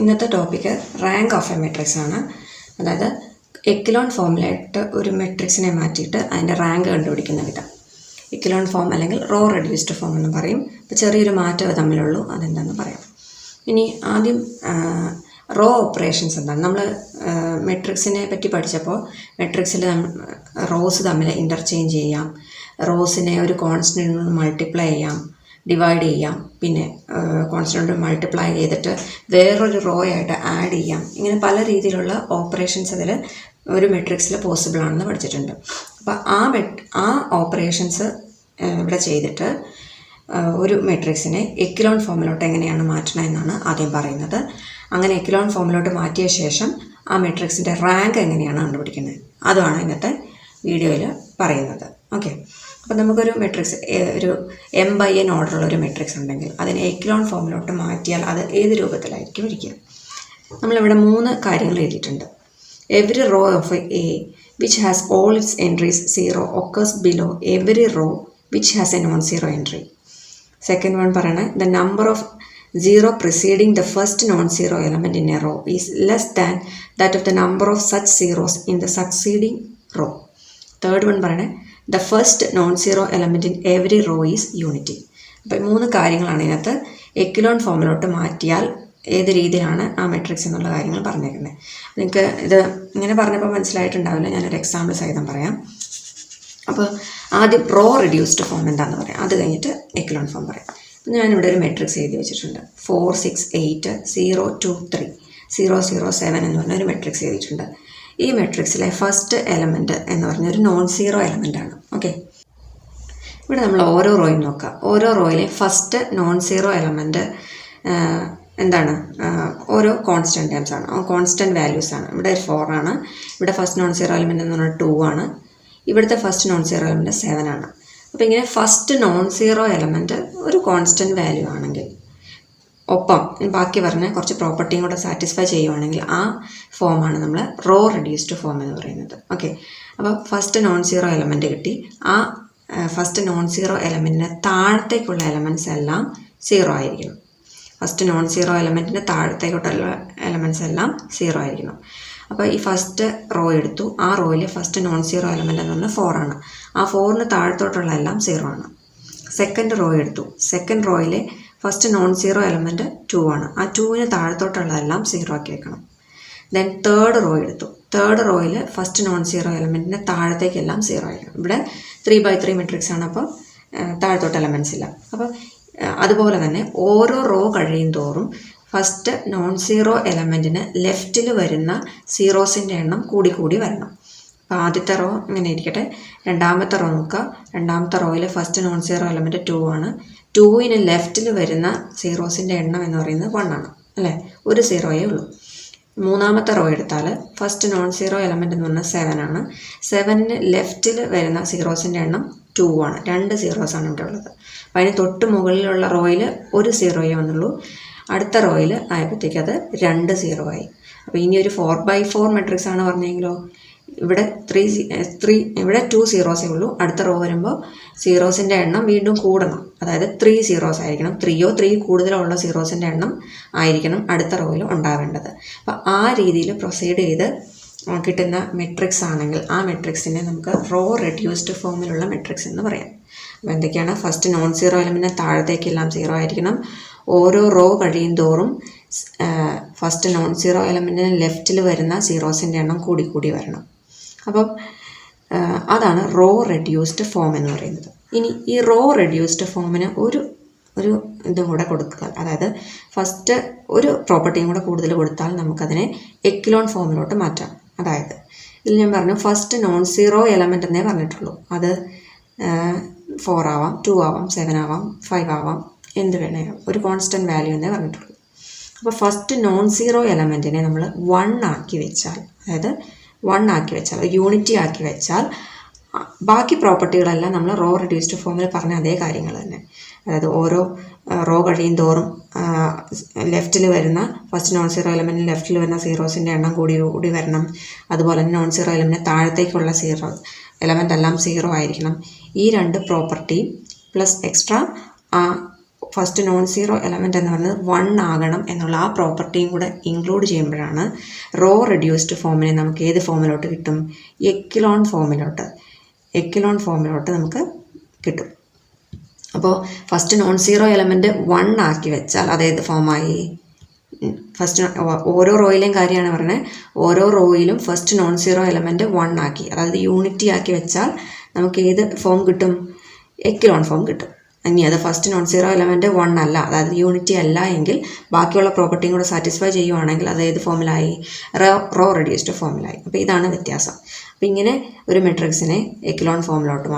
ഇന്നത്തെ topic rank of a matrix ആണ്. അതായത് എക്കലോൺ ഫോമിലായിട്ട് ഒരു മെട്രിക്സിനെ മാറ്റിയിട്ട് അതിൻ്റെ റാങ്ക് കണ്ടുപിടിക്കുന്ന വിധം. എക്കലോൺ ഫോം അല്ലെങ്കിൽ റോ റെഡ്യൂസ്ഡ് ഫോം എന്ന് പറയും. ഇപ്പോൾ ചെറിയൊരു മാറ്റമേ തമ്മിലുള്ളൂ, അതെന്താണെന്ന് പറയാം. ഇനി ആദ്യം റോ ഓപ്പറേഷൻസ് എന്താണ്. നമ്മൾ മെട്രിക്സിനെ പറ്റി പഠിച്ചപ്പോൾ മെട്രിക്സിൽ റോസ് തമ്മിൽ ഇൻ്റർചേഞ്ച് ചെയ്യാം, റോസിനെ ഒരു കോൺസ്റ്റൻ്റ് മൾട്ടിപ്ലൈ ചെയ്യാം, ഡിവൈഡ് ചെയ്യാം, പിന്നെ കോൺസ്റ്റൻ്റ് മൾട്ടിപ്ലൈ ചെയ്തിട്ട് വേറൊരു റോ ആയിട്ട് ആഡ് ചെയ്യാം. ഇങ്ങനെ പല രീതിയിലുള്ള ഓപ്പറേഷൻസ് അതിൽ ഒരു മെട്രിക്സിൽ പോസിബിൾ ആണെന്ന് പഠിച്ചിട്ടുണ്ട്. അപ്പോൾ ആ ഓപ്പറേഷൻസ് ഇവിടെ ചെയ്തിട്ട് ഒരു മെട്രിക്സിനെ എക്കലോൺ ഫോമിലോട്ട് എങ്ങനെയാണ് മാറ്റണം എന്നാണ് ആദ്യം പറയുന്നത്. അങ്ങനെ എക്കലോൺ ഫോമിലോട്ട് മാറ്റിയ ശേഷം ആ മെട്രിക്സിൻ്റെ റാങ്ക് എങ്ങനെയാണ് കണ്ടുപിടിക്കുന്നത്, അതുമാണ് ഇന്നത്തെ വീഡിയോയിൽ പറയുന്നത്. ഓക്കെ, അപ്പോൾ നമുക്കൊരു മെട്രിക്സ് ഒരു m/n ഓർഡറുള്ള ഒരു മെട്രിക്സ് ഉണ്ടെങ്കിൽ അതിനെ എക്കലോൺ ഫോമിലോട്ട് മാറ്റിയാൽ അത് ഏത് രൂപത്തിലായിരിക്കും ഇരിക്കുക. നമ്മളിവിടെ 3 കാര്യങ്ങൾ എഴുതിയിട്ടുണ്ട്. Every row of A which has all its entries 0 occurs below every row which has a non zero entry. Second one പറയണത് the number of 0 preceding the first non-zero element in a row is less than that of the number of such zeros in the succeeding row. Third one പറയണേ the first non-zero element in every row is unity. അപ്പോൾ 3 കാര്യങ്ങളാണ് ഇതിനകത്ത് echelon ഫോമിലോട്ട് മാറ്റിയാൽ ഏത് രീതിയിലാണ് ആ matrix എന്നുള്ള കാര്യങ്ങൾ പറഞ്ഞേക്കുന്നത്. നിങ്ങൾക്ക് ഇത് ഇങ്ങനെ പറഞ്ഞപ്പോൾ മനസ്സിലായിട്ടുണ്ടാവില്ല, ഞാനൊരു എക്സാമ്പിൾ സഹിതം പറയാം. അപ്പോൾ ആദ്യം റോ റെഡ്യൂസ്ഡ് ഫോം എന്താണെന്ന് പറയാം, അത് കഴിഞ്ഞിട്ട് എക്കലോൺ ഫോം പറയാം. ഞാനിവിടെ ഒരു മെട്രിക്സ് എഴുതി വെച്ചിട്ടുണ്ട്. 4 6 8 0 2 3 0 0 7 എന്ന് പറഞ്ഞ ഒരു മെട്രിക്സ് എഴുതിയിട്ടുണ്ട്. ഈ മെട്രിക്സിലെ ഫസ്റ്റ് എലമെൻറ്റ് എന്ന് പറഞ്ഞ ഒരു നോൺ സീറോ എലമെൻ്റ് ആണ്. ഓക്കെ, ഇവിടെ നമ്മൾ ഓരോ റോയും നോക്കാം. ഓരോ റോയിലെ ഫസ്റ്റ് നോൺ സീറോ എലമെൻറ്റ് എന്താണ്, ഓരോ കോൺസ്റ്റൻറ്റ് ടേംസ് ആണ്, കോൺസ്റ്റൻറ്റ് വാല്യൂസ് ആണ്. ഇവിടെ 4 ആണ്, ഇവിടെ ഫസ്റ്റ് നോൺ സീറോ എലമെൻറ്റ് എന്ന് പറഞ്ഞാൽ 2 ആണ്, ഇവിടുത്തെ ഫസ്റ്റ് നോൺ സീറോ എലമെൻറ്റ് 7 ആണ്. അപ്പോൾ ഇങ്ങനെ ഫസ്റ്റ് നോൺ സീറോ എലമെൻറ്റ് ഒരു കോൺസ്റ്റൻറ്റ് വാല്യൂ ആണെങ്കിൽ ഒപ്പം ബാക്കി പറഞ്ഞ കുറച്ച് പ്രോപ്പർട്ടിയും കൂടെ സാറ്റിസ്ഫൈ ചെയ്യുവാണെങ്കിൽ ആ ഫോമാണ് നമ്മൾ റോ റെഡ്യൂസ്ഡ് ഫോം എന്ന് പറയുന്നത്. ഓക്കെ, അപ്പോൾ ഫസ്റ്റ് നോൺ സീറോ എലമെൻറ്റ് കിട്ടി. ആ ഫസ്റ്റ് നോൺ സീറോ എലമെൻറ്റിന് താഴത്തേക്കുള്ള എലമെൻറ്റ്സ് എല്ലാം 0 ആയിരിക്കണം. ഫസ്റ്റ് നോൺ സീറോ എലമെൻറ്റിൻ്റെ താഴത്തേക്കുള്ള എലമെൻറ്റ്സ് എല്ലാം 0 ആയിരിക്കണം. അപ്പോൾ ഈ ഫസ്റ്റ് റോ എടുത്തു, ആ റോയിൽ ഫസ്റ്റ് നോൺ സീറോ എലമെൻ്റ് എന്ന് പറഞ്ഞാൽ 4 ആണ്. ആ 4ന് താഴത്തോട്ടുള്ള എല്ലാം 0 ആണ്. സെക്കൻഡ് റോ എടുത്തു, സെക്കൻഡ് റോയിലെ ഫസ്റ്റ് നോൺ സീറോ എലമെൻറ്റ് 2 ആണ്. ആ 2ന് താഴത്തോട്ടുള്ളതെല്ലാം 0 ആക്കി വെക്കണം. ദെൻ തേർഡ് റോ എടുത്തു, തേർഡ് റോയിൽ ഫസ്റ്റ് നോൺ സീറോ എലമെൻറ്റിൻ്റെ താഴത്തേക്കെല്ലാം 0 ആയിരിക്കണം. ഇവിടെ 3x3 മെട്രിക്സ് ആണ്, അപ്പോൾ താഴത്തോട്ട് എലമെൻറ്റ്സ് ഇല്ല. അപ്പോൾ അതുപോലെ തന്നെ ഓരോ റോ കഴിയും തോറും ഫസ്റ്റ് നോൺ സീറോ എലമെൻറ്റിന് ലെഫ്റ്റിൽ വരുന്ന സീറോസിൻ്റെ എണ്ണം കൂടി കൂടി വരണം. അപ്പോൾ ആദ്യത്തെ റോ ഇങ്ങനെ ഇരിക്കട്ടെ. രണ്ടാമത്തെ റോ നോക്കുക. രണ്ടാമത്തെ റോയിൽ ഫസ്റ്റ് നോൺ സീറോ എലമെൻറ്റ് 2 ആണ്. 2ന് ലെഫ്റ്റിൽ വരുന്ന സീറോസിൻ്റെ എണ്ണം എന്ന് പറയുന്നത് 1 ആണ്, അല്ലേ? ഒരു സീറോയേ ഉള്ളൂ. മൂന്നാമത്തെ റോ എടുത്താൽ ഫസ്റ്റ് നോൺ സീറോ എലമെൻറ്റ് എന്ന് പറഞ്ഞാൽ 7 ആണ്. 7ന് ലെഫ്റ്റിൽ വരുന്ന സീറോസിൻ്റെ എണ്ണം 2 ആണ്. 2 സീറോസാണ് ഇവിടെ ഉള്ളത്. അപ്പോൾ അതിന് തൊട്ട് മുകളിലുള്ള റോയിൽ ഒരു സീറോയേ വന്നുള്ളൂ. അടുത്ത റോയിൽ ആയപ്പോഴത്തേക്ക് അത് 2 0 ആയി. അപ്പോൾ ഇനി ഒരു 4x4 മെട്രിക്സ് ആണ് പറഞ്ഞെങ്കിലോ, ഇവിടെ 3 2 സീറോസേ ഉള്ളൂ. അടുത്ത റോ വരുമ്പോൾ സീറോസിൻ്റെ എണ്ണം വീണ്ടും കൂടണം. അതായത് 3 സീറോസ് ആയിരിക്കണം. 3യോ 3 കൂടുതലുള്ള സീറോസിൻ്റെ എണ്ണം ആയിരിക്കണം അടുത്ത റോയിൽ ഉണ്ടാവേണ്ടത്. അപ്പോൾ ആ രീതിയിൽ പ്രൊസീഡ് ചെയ്ത് കിട്ടുന്ന മെട്രിക്സ് ആണെങ്കിൽ ആ മെട്രിക്സിനെ നമുക്ക് റോ റെഡ്യൂസ്ഡ് ഫോമിലുള്ള മെട്രിക്സ് എന്ന് പറയാം. അപ്പോൾ എന്തൊക്കെയാണ്? ഫസ്റ്റ് നോൺ സീറോ എലമെൻറ്റിന് താഴത്തേക്കെല്ലാം 0 ആയിരിക്കണം. ഓരോ റോ കഴിയും തോറും ഫസ്റ്റ് നോൺ സീറോ എലമെൻറ്റിന് ലെഫ്റ്റിൽ വരുന്ന സീറോസിൻ്റെ എണ്ണം കൂടി കൂടി വരണം. അപ്പം അതാണ് റോ റെഡ്യൂസ്ഡ് ഫോം എന്ന് പറയുന്നത്. ഇനി ഈ റോ റെഡ്യൂസ്ഡ് ഫോമിന് ഒരു ഇതും കൂടെ കൊടുക്കുക, അതായത് ഫസ്റ്റ് ഒരു പ്രോപ്പർട്ടിയും കൂടെ കൂടുതൽ കൊടുത്താൽ നമുക്കതിനെ എക്കലോൺ ഫോമിലോട്ട് മാറ്റാം. അതായത് ഇതിൽ ഞാൻ പറഞ്ഞു ഫസ്റ്റ് നോൺ സീറോ എലമെൻ്റ് എന്നേ പറഞ്ഞിട്ടുള്ളൂ. അത് 4 ആവാം, 2 ആവാം, 7 ആവാം, 5 ആവാം, എന്ത് വേണേലും ഒരു കോൺസ്റ്റൻറ്റ് വാല്യൂ എന്നേ പറഞ്ഞിട്ടുള്ളൂ. അപ്പോൾ ഫസ്റ്റ് നോൺ സീറോ എലമെൻറ്റിനെ നമ്മൾ 1 ആക്കി വെച്ചാൽ, അതായത് 1 ആക്കി വെച്ചാൽ, യൂണിറ്റി ആക്കി വെച്ചാൽ ബാക്കി പ്രോപ്പർട്ടികളെല്ലാം നമ്മൾ റോ റെഡ്യൂസ്ഡ് ഫോമിൽ പറഞ്ഞ അതേ കാര്യങ്ങൾ തന്നെ. അതായത് ഓരോ റോ കഴിയും തോറും ലെഫ്റ്റിൽ വരുന്ന ഫസ്റ്റ് നോൺ സീറോ എലമെൻറ്റിന് ലെഫ്റ്റിൽ വരുന്ന സീറോസിൻ്റെ എണ്ണം കൂടി കൂടി വരണം. അതുപോലെ തന്നെ നോൺ സീറോ എലമെൻറ്റിന് താഴത്തേക്കുള്ള സീറോ എലമെൻ്റ് എല്ലാം 0 ആയിരിക്കണം. ഈ 2 പ്രോപ്പർട്ടി പ്ലസ് എക്സ്ട്രാ ആ ഫസ്റ്റ് നോൺ സീറോ എലമെൻ്റ് എന്ന് പറയുന്നത് 1 ആകണം എന്നുള്ള ആ പ്രോപ്പർട്ടിയും കൂടെ ഇൻക്ലൂഡ് ചെയ്യുമ്പോഴാണ് റോ റെഡ്യൂസ്ഡ് ഫോമിനെ നമുക്ക് ഏത് ഫോമിലോട്ട് കിട്ടും? എക്കിലോൺ ഫോമിലോട്ട് നമുക്ക് കിട്ടും. അപ്പോൾ ഫസ്റ്റ് നോൺ സീറോ എലമെൻറ്റ് 1 ആക്കി വെച്ചാൽ അതേത് ഫോമായി? ഫസ്റ്റ് ഓരോ റോയിലെയും കാര്യമാണ് പറയുന്നത്. ഓരോ റോയിലും ഫസ്റ്റ് നോൺ സീറോ എലമെൻറ്റ് 1 ആക്കി, അതായത് യൂണിറ്റി ആക്കി വെച്ചാൽ നമുക്ക് ഏത് ഫോം കിട്ടും? എക്കിലോൺ ഫോം കിട്ടും. ഇനി അത് ഫസ്റ്റ് നോൺ സീറോ എലമെൻറ്റ് 1 അല്ല, അതായത് യൂണിറ്റി അല്ല എങ്കിൽ ബാക്കിയുള്ള പ്രോപ്പർട്ടിയും കൂടെ സാറ്റിസ്ഫൈ ചെയ്യുവാണെങ്കിൽ അത് ഏത് ഫോമിലായി? Row reduced ഫോമിലായി. അപ്പോൾ ഇതാണ് വ്യത്യാസം. അപ്പോൾ ഇങ്ങനെ ഒരു മെട്രിക്സിനെ എക്കിലോൺ ഫോമിലോട്ട്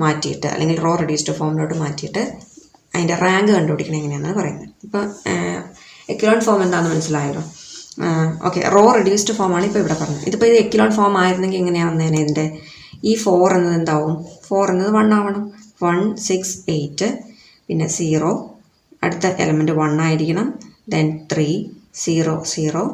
മാറ്റിയിട്ട് അല്ലെങ്കിൽ റോ റെഡ്യൂസ്ഡ് ഫോമിലോട്ട് മാറ്റിയിട്ട് അതിൻ്റെ റാങ്ക് കണ്ടുപിടിക്കണം എങ്ങനെയാണെന്ന് പറയുന്നത്. ഇപ്പോൾ എക്കിലോൺ ഫോം എന്താണെന്ന് മനസ്സിലായല്ലോ. ഓക്കെ, റോ റെഡ്യൂസ്ഡ് ഫോമാണ് ഇപ്പോൾ ഇവിടെ പറഞ്ഞത്. ഇതിപ്പോൾ ഇത് എക്കിലോൺ ഫോം ആയിരുന്നെങ്കിൽ എങ്ങനെയാണ് വന്നേനെ? ഇതിൻ്റെ ഈ 4 എന്നത് എന്താവും? 4 എന്നത് 1 ആവണം. 1 6 8 പിന്നെ 0, അടുത്ത എലമെൻറ്റ് 1 ആയിരിക്കണം, ദെൻ 3 0 0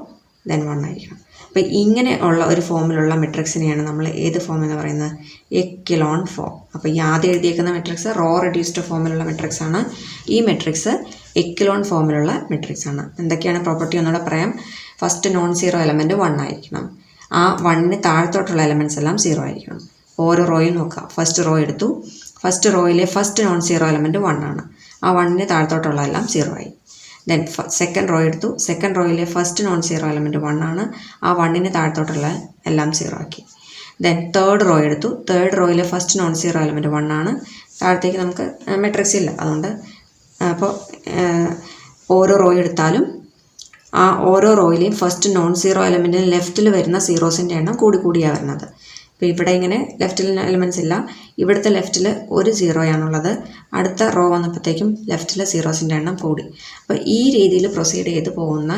ദെൻ 1 ആയിരിക്കണം. അപ്പോൾ ഇങ്ങനെ ഉള്ള ഒരു ഫോമിലുള്ള മെട്രിക്സിനെയാണ് നമ്മൾ ഏത് ഫോം എന്ന് പറയുന്നത്? Echelon form. അപ്പോൾ ഈ ആദ്യം എഴുതിയേക്കുന്ന മെട്രിക്സ് റോ റെഡ്യൂസ്ഡ് ഫോമിലുള്ള മെട്രിക്സ് ആണ്. ഈ മെട്രിക്സ് എക്കിലോൺ ഫോമിലുള്ള മെട്രിക്സ് ആണ്. എന്തൊക്കെയാണ് പ്രോപ്പർട്ടി ഒന്നുകൂടെ പറയാം. ഫസ്റ്റ് നോൺ സീറോ എലമെൻറ്റ് 1 ആയിരിക്കണം. ആ 1ന് താഴത്തോട്ടുള്ള എലമെൻറ്റ്സ് എല്ലാം 0 ആയിരിക്കണം. ഓരോ റോയും നോക്കുക. ഫസ്റ്റ് റോ എടുത്തു. ഫസ്റ്റ് റോയിലെ ഫസ്റ്റ് നോൺ സീറോ എലമെൻറ്റ് 1 ആണ്. ആ 1ന് താഴത്തോട്ടുള്ള എല്ലാം 0 ആയി. ദെൻ സെക്കൻഡ് റോ എടുത്തു. സെക്കൻഡ് റോയിലെ ഫസ്റ്റ് നോൺ സീറോ എലമെൻറ്റ് 1 ആണ്. ആ 1ന് താഴത്തോട്ടുള്ള എല്ലാം 0 ആക്കി. ദെൻ തേർഡ് റോ എടുത്തു. തേർഡ് റോയിലെ ഫസ്റ്റ് നോൺ സീറോ എലമെൻറ്റ് 1 ആണ്. താഴത്തേക്ക് നമുക്ക് മെട്രിക്സ് ഇല്ല, അതുകൊണ്ട് അപ്പോൾ ഓരോ റോ എടുത്താലും ആ ഓരോ റോയിലെയും ഫസ്റ്റ് നോൺ സീറോ എലമെൻറ്റിന് ലെഫ്റ്റിൽ വരുന്ന സീറോസിൻ്റെ എണ്ണം കൂടിയാണ് വരുന്നത്. അപ്പോൾ ഇവിടെ ഇങ്ങനെ ലെഫ്റ്റിൽ എലമെൻറ്റ്സ് ഇല്ല. ഇവിടുത്തെ ലെഫ്റ്റിൽ ഒരു 0 അടുത്ത റോ വന്നപ്പോഴത്തേക്കും ലെഫ്റ്റിൽ സീറോസിൻ്റെ എണ്ണം കൂടി. അപ്പോൾ ഈ രീതിയിൽ പ്രൊസീഡ് ചെയ്ത് പോകുന്ന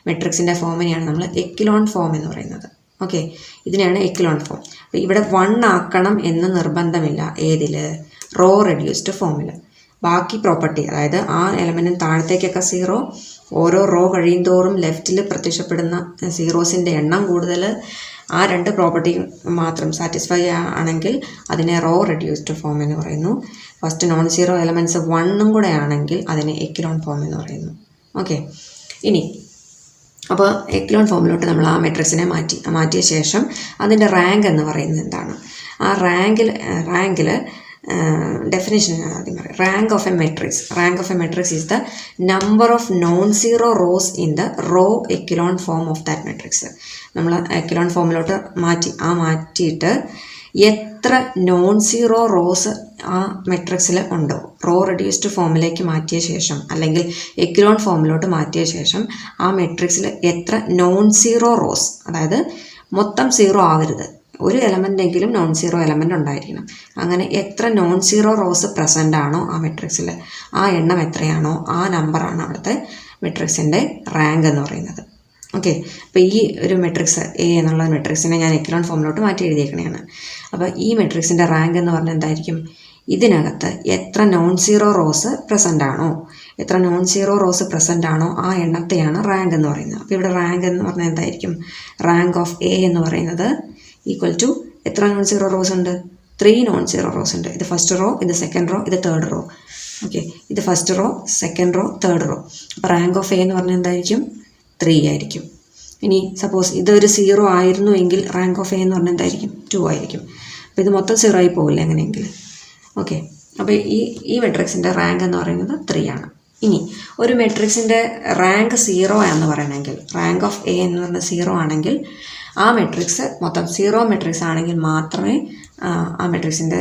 മെട്രിക്സിൻ്റെ ഫോമിനെയാണ് നമ്മൾ എക്കിലോൺ ഫോം എന്ന് പറയുന്നത്. ഓക്കെ, ഇതിനെയാണ് എക്കിലോൺ ഫോം. അപ്പോൾ ഇവിടെ 1 ആക്കണം എന്ന് നിർബന്ധമില്ല. ഏതിൽ? റോ റെഡ്യൂസ്ഡ് ഫോമിൽ. ബാക്കി പ്രോപ്പർട്ടി, അതായത് ആ എലമെൻറ്റിന് താഴത്തേക്കൊക്കെ 0, ഓരോ റോ കഴിയുന്തോറും ലെഫ്റ്റിൽ പ്രത്യക്ഷപ്പെടുന്ന സീറോസിൻ്റെ എണ്ണം കൂടുതൽ, ആ 2 പ്രോപ്പർട്ടി മാത്രം സാറ്റിസ്ഫൈ ആണെങ്കിൽ അതിനെ റോ റെഡ്യൂസ്ഡ് ഫോം എന്ന് പറയുന്നു. ഫസ്റ്റ് നോൺ സീറോ എലമെൻറ്റ്സ് 1 കൂടെ ആണെങ്കിൽ അതിനെ എക്കിലോൺ ഫോം എന്ന് പറയുന്നു. ഓക്കെ, ഇനി അപ്പോൾ എക്കിലോൺ ഫോമിലോട്ട് നമ്മൾ ആ മെട്രിക്സിനെ മാറ്റിയ ശേഷം അതിൻ്റെ റാങ്ക് എന്ന് പറയുന്നത് എന്താണ്? ആ റാങ്കിൽ definition ഞാൻ ആദ്യം പറയാം. Rank of a matrix is the number of non zero rows in the row echelon form of that matrix. നമ്മൾ എക്കിലോൺ ഫോമിലോട്ട് മാറ്റിയിട്ട് എത്ര നോൺ സീറോ റോസ് ആ മെട്രിക്സിൽ ഉണ്ടോ, റോ റെഡ്യൂസ്ഡ് ഫോമിലേക്ക് മാറ്റിയ ശേഷം അല്ലെങ്കിൽ എക്കിലോൺ ഫോമിലോട്ട് മാറ്റിയ ശേഷം ആ മെട്രിക്സിൽ എത്ര നോൺ സീറോ റോസ്, അതായത് മൊത്തം 0 ആവരുത്, ഒരു എലമെൻ്റെങ്കിലും നോൺ സീറോ എലമെൻ്റ് ഉണ്ടായിരിക്കണം. അങ്ങനെ എത്ര നോൺ സീറോ റോസ് പ്രസൻ്റ് ആണോ ആ മെട്രിക്സിൽ, ആ എണ്ണം എത്രയാണോ ആ നമ്പറാണ് അവിടുത്തെ മെട്രിക്സിൻ്റെ റാങ്ക് എന്ന് പറയുന്നത്. ഓക്കെ, അപ്പോൾ ഈ ഒരു മെട്രിക്സ് എ എന്നുള്ള മെട്രിക്സിനെ ഞാൻ എക്കിലോൺ ഫോമിലോട്ട് മാറ്റി എഴുതിയേക്കണതാണ്. അപ്പോൾ ഈ മെട്രിക്സിൻ്റെ റാങ്ക് എന്ന് പറഞ്ഞാൽ എന്തായിരിക്കും? ഇതിനകത്ത് എത്ര നോൺ സീറോ റോസ് പ്രസൻ്റ് ആണോ ആ എണ്ണത്തെയാണ് റാങ്ക് എന്ന് പറയുന്നത്. അപ്പോൾ ഇവിടെ റാങ്ക് എന്ന് പറഞ്ഞാൽ എന്തായിരിക്കും? റാങ്ക് ഓഫ് എ എന്ന് പറയുന്നത് ഈക്വൽ ടു എത്ര നോൺ സീറോ റോസ് ഉണ്ട്? 3 നോൺ സീറോ റോസ് ഉണ്ട്. ഇത് ഫസ്റ്റ് റോ, ഇത് സെക്കൻഡ് റോ, ഇത് തേർഡ് റോ. ഓക്കെ, ഇത് first row, second row, third row. അപ്പോൾ റാങ്ക് ഓഫ് എ എന്ന് പറഞ്ഞാൽ എന്തായിരിക്കും? 3 ആയിരിക്കും. ഇനി സപ്പോസ് ഇതൊരു 0 ആയിരുന്നു എങ്കിൽ റാങ്ക് ഓഫ് എ എന്ന് പറഞ്ഞാൽ എന്തായിരിക്കും? 2 ആയിരിക്കും. അപ്പോൾ ഇത് മൊത്തം 0 ആയി പോകില്ല എങ്ങനെയെങ്കിൽ. ഓക്കെ, അപ്പോൾ ഈ മെട്രിക്സിൻ്റെ റാങ്ക് എന്ന് പറയുന്നത് 3 ആണ്. ഇനി ഒരു മെട്രിക്സിൻ്റെ റാങ്ക് 0 എന്ന് പറയണമെങ്കിൽ, റാങ്ക് ഓഫ് എ എന്ന് പറഞ്ഞാൽ 0 ആണെങ്കിൽ ആ മെട്രിക്സ് മൊത്തം 0 മെട്രിക്സ് ആണെങ്കിൽ മാത്രമേ ആ മെട്രിക്സിൻ്റെ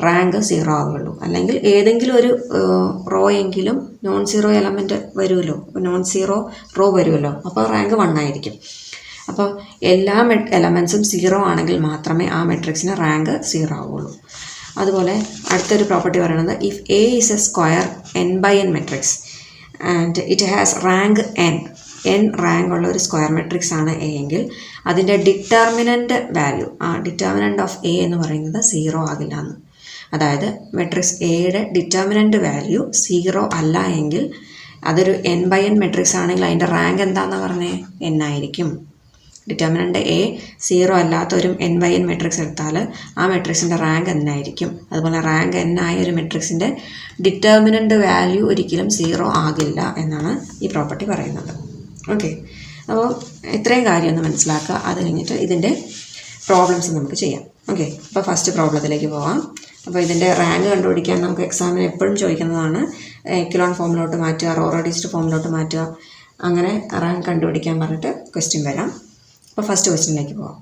റാങ്ക് 0 ആവുകയുള്ളൂ. അല്ലെങ്കിൽ ഏതെങ്കിലും ഒരു റോ എങ്കിലും നോൺ സീറോ എലമെൻറ്റ് വരുമല്ലോ, നോൺ സീറോ റോ വരുമല്ലോ, അപ്പോൾ റാങ്ക് 1 ആയിരിക്കും. അപ്പോൾ എല്ലാ എലമെൻറ്റ്സും 0 ആണെങ്കിൽ മാത്രമേ ആ മെട്രിക്സിന് റാങ്ക് 0 ആവുകയുള്ളൂ. അതുപോലെ അടുത്തൊരു പ്രോപ്പർട്ടി പറയുന്നത്, if A is A square n/n matrix and it has rank n rank ഉള്ള ഒരു സ്ക്വയർ മെട്രിക്സ് ആണ് എ എങ്കിൽ അതിൻ്റെ ഡിറ്റർമിനൻ്റ് വാല്യൂ, ആ ഡിറ്റർമിനൻ്റ് ഓഫ് എ എന്ന് പറയുന്നത് 0 ആകില്ല എന്ന്. അതായത് മെട്രിക്സ് എയുടെ ഡിറ്റർമിനൻ്റ് വാല്യൂ 0 അല്ല എങ്കിൽ അതൊരു n/n മെട്രിക്സ് ആണെങ്കിൽ അതിൻ്റെ റാങ്ക് എന്താണെന്ന് പറഞ്ഞേ? n ആയിരിക്കും. ഡിറ്റർമിനൻ്റ് എ 0 അല്ലാത്ത ഒരു n/n മെട്രിക്സ് എടുത്താൽ ആ മെട്രിക്സിൻ്റെ റാങ്ക് n ആയിരിക്കും. അതുപോലെ റാങ്ക് n ആയ ഒരു മെട്രിക്സിൻ്റെ ഡിറ്റർമിനൻ്റ് വാല്യൂ ഒരിക്കലും 0 ആകില്ല എന്നാണ് ഈ പ്രോപ്പർട്ടി പറയുന്നത്. ഓക്കെ, അപ്പോൾ ഇത്രയും കാര്യം ഒന്ന് മനസ്സിലാക്കുക. അത് കഴിഞ്ഞിട്ട് ഇതിൻ്റെ പ്രോബ്ലംസ് നമുക്ക് ചെയ്യാം. ഓക്കെ, അപ്പോൾ ഫസ്റ്റ് പ്രോബ്ലത്തിലേക്ക് പോകാം. അപ്പോൾ ഇതിൻ്റെ റാങ്ക് കണ്ടുപിടിക്കാൻ നമുക്ക് എക്സാമിന് എപ്പോഴും ചോദിക്കുന്നതാണ്. എക്കലോൺ ഫോമിലോട്ട് മാറ്റുക, റോ റെഡ്യൂസ്ഡ് ഫോമിലോട്ട് മാറ്റുക, അങ്ങനെ റാങ്ക് കണ്ടുപിടിക്കാൻ പറഞ്ഞിട്ട് ക്വസ്റ്റ്യൻ വരാം. അപ്പോൾ ഫസ്റ്റ് ക്വസ്റ്റ്യനിലേക്ക് പോകാം.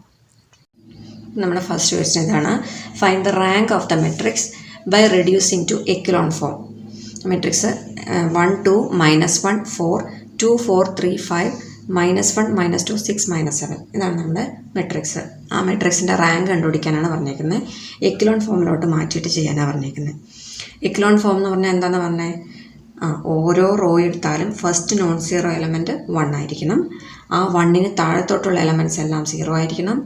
നമ്മുടെ ഫസ്റ്റ് ക്വസ്റ്റ്യൻ ഇതാണ്: find the rank of the matrix by reducing to echelon form. Matrix 1 2 -1 4 2 4 3 5 -1 -2 6 -7 ഇതാണ് നമ്മുടെ മെട്രിക്സ്. ആ മെട്രിക്സിൻ്റെ റാങ്ക് കണ്ടുപിടിക്കാനാണ് പറഞ്ഞേക്കുന്നത്. എക്കലോൺ ഫോമിലോട്ട് മാറ്റിയിട്ട് ചെയ്യാനാണ് പറഞ്ഞേക്കുന്നത്. എക്കലോൺ ഫോം എന്ന് പറഞ്ഞാൽ എന്താണെന്ന് പറഞ്ഞത്? ഓരോ റോ എടുത്താലും ഫസ്റ്റ് നോൺ സീറോ എലമെൻറ്റ് 1 ആയിരിക്കണം. ആ 1ന് താഴത്തോട്ടുള്ള എലമെൻറ്റ്സ് എല്ലാം 0 ആയിരിക്കണം.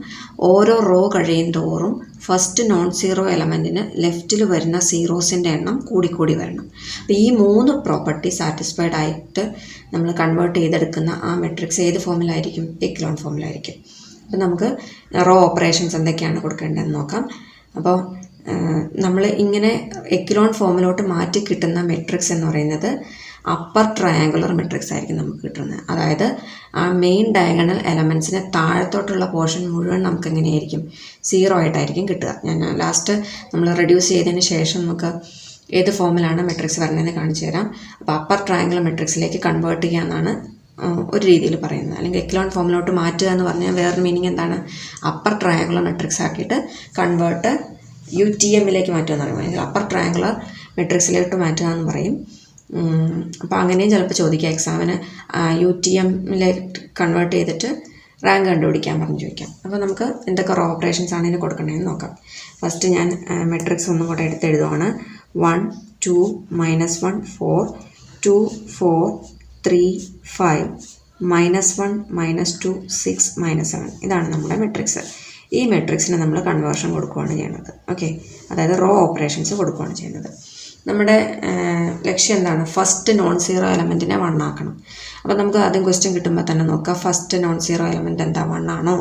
ഓരോ റോ കഴിയും തോറും ഫസ്റ്റ് നോൺ സീറോ എലമെൻറ്റിന് ലെഫ്റ്റിൽ വരുന്ന സീറോസിൻ്റെ എണ്ണം കൂടിക്കൂടി വരണം. അപ്പോൾ ഈ 3 പ്രോപ്പർട്ടി സാറ്റിസ്ഫൈഡ് ആയിട്ട് നമ്മൾ കൺവേർട്ട് ചെയ്തെടുക്കുന്ന ആ മെട്രിക്സ് ഏത് ഫോമിലായിരിക്കും? എക്കലോൺ ഫോമിലായിരിക്കും. അപ്പോൾ നമുക്ക് റോ ഓപ്പറേഷൻസ് എന്തൊക്കെയാണ് കൊടുക്കേണ്ടതെന്ന് നോക്കാം. അപ്പോൾ നമ്മൾ ഇങ്ങനെ എക്കലോൺ ഫോമിലോട്ട് മാറ്റി കിട്ടുന്ന മെട്രിക്സ് എന്ന് പറയുന്നത് അപ്പർ ട്രയാങ്കുലർ മെട്രിക്സ് ആയിരിക്കും നമുക്ക് കിട്ടുന്നത്. അതായത് ആ മെയിൻ ഡയഗണൽ എലമെൻറ്റ്സിന് താഴത്തോട്ടുള്ള പോർഷൻ മുഴുവൻ നമുക്ക് എങ്ങനെയായിരിക്കും? 0 ആയിട്ടായിരിക്കും കിട്ടുക. ഞാൻ ലാസ്റ്റ് നമ്മൾ റെഡ്യൂസ് ചെയ്തതിന് ശേഷം നമുക്ക് ഏത് ഫോമിലാണ് മെട്രിക്സ് വരുന്നതെന്ന് കാണിച്ചു തരാം. അപ്പോൾ അപ്പർ ട്രയാങ്കുലർ മെട്രിക്സിലേക്ക് കൺവേർട്ട് ചെയ്യുക എന്നാണ് ഒരു രീതിയിൽ പറയുന്നത്. അല്ലെങ്കിൽ എക്കലോൺ ഫോമിലോട്ട് മാറ്റുക എന്ന് പറഞ്ഞാൽ വേറൊരു മീനിങ് എന്താണ്? അപ്പർ ട്രയാങ്കുലർ മെട്രിക്സ് ആക്കിയിട്ട് കൺവേർട്ട് UTMലേക്ക് മാറ്റുക എന്ന് പറയും. അല്ലെങ്കിൽ അപ്പർ ട്രയാങ്കുലർ മെട്രിക്സിലോട്ട് മാറ്റുക എന്ന് പറയും. അപ്പോൾ അങ്ങനെയും ചിലപ്പോൾ ചോദിക്കാം എക്സാമിന്. UTMലേക്ക് കൺവേർട്ട് ചെയ്തിട്ട് റാങ്ക് കണ്ടുപിടിക്കാൻ പറഞ്ഞ് ചോദിക്കാം. അപ്പോൾ നമുക്ക് എന്തൊക്കെ റോ ഓപ്പറേഷൻസ് ആണ് ഇതിന് കൊടുക്കേണ്ടതെന്ന് നോക്കാം. ഫസ്റ്റ് ഞാൻ മെട്രിക്സ് ഒന്നും കൂടെ എടുത്ത് എഴുതുവാണ്. 1 2 -1 4 2 4 3 5 -1 -2 6 -7 ഇതാണ് നമ്മുടെ മെട്രിക്സ്. ഈ മെട്രിക്സിന് നമ്മൾ കൺവേർഷൻ കൊടുക്കുകയാണ് ചെയ്യുന്നത്. ഓക്കെ, അതായത് റോ ഓപ്പറേഷൻസ് കൊടുക്കുകയാണ് ചെയ്യുന്നത്. നമ്മുടെ ലക്ഷ്യം എന്താണ്? ഫസ്റ്റ് നോൺ സീറോ എലമെൻറ്റിനെ 1 ആക്കണം. അപ്പോൾ നമുക്ക് ആദ്യം ക്വസ്റ്റ്യൻ കിട്ടുമ്പോൾ തന്നെ നോക്കാം, ഫസ്റ്റ് നോൺ സീറോ എലമെൻറ്റ് എന്താ? 1 ആണോ?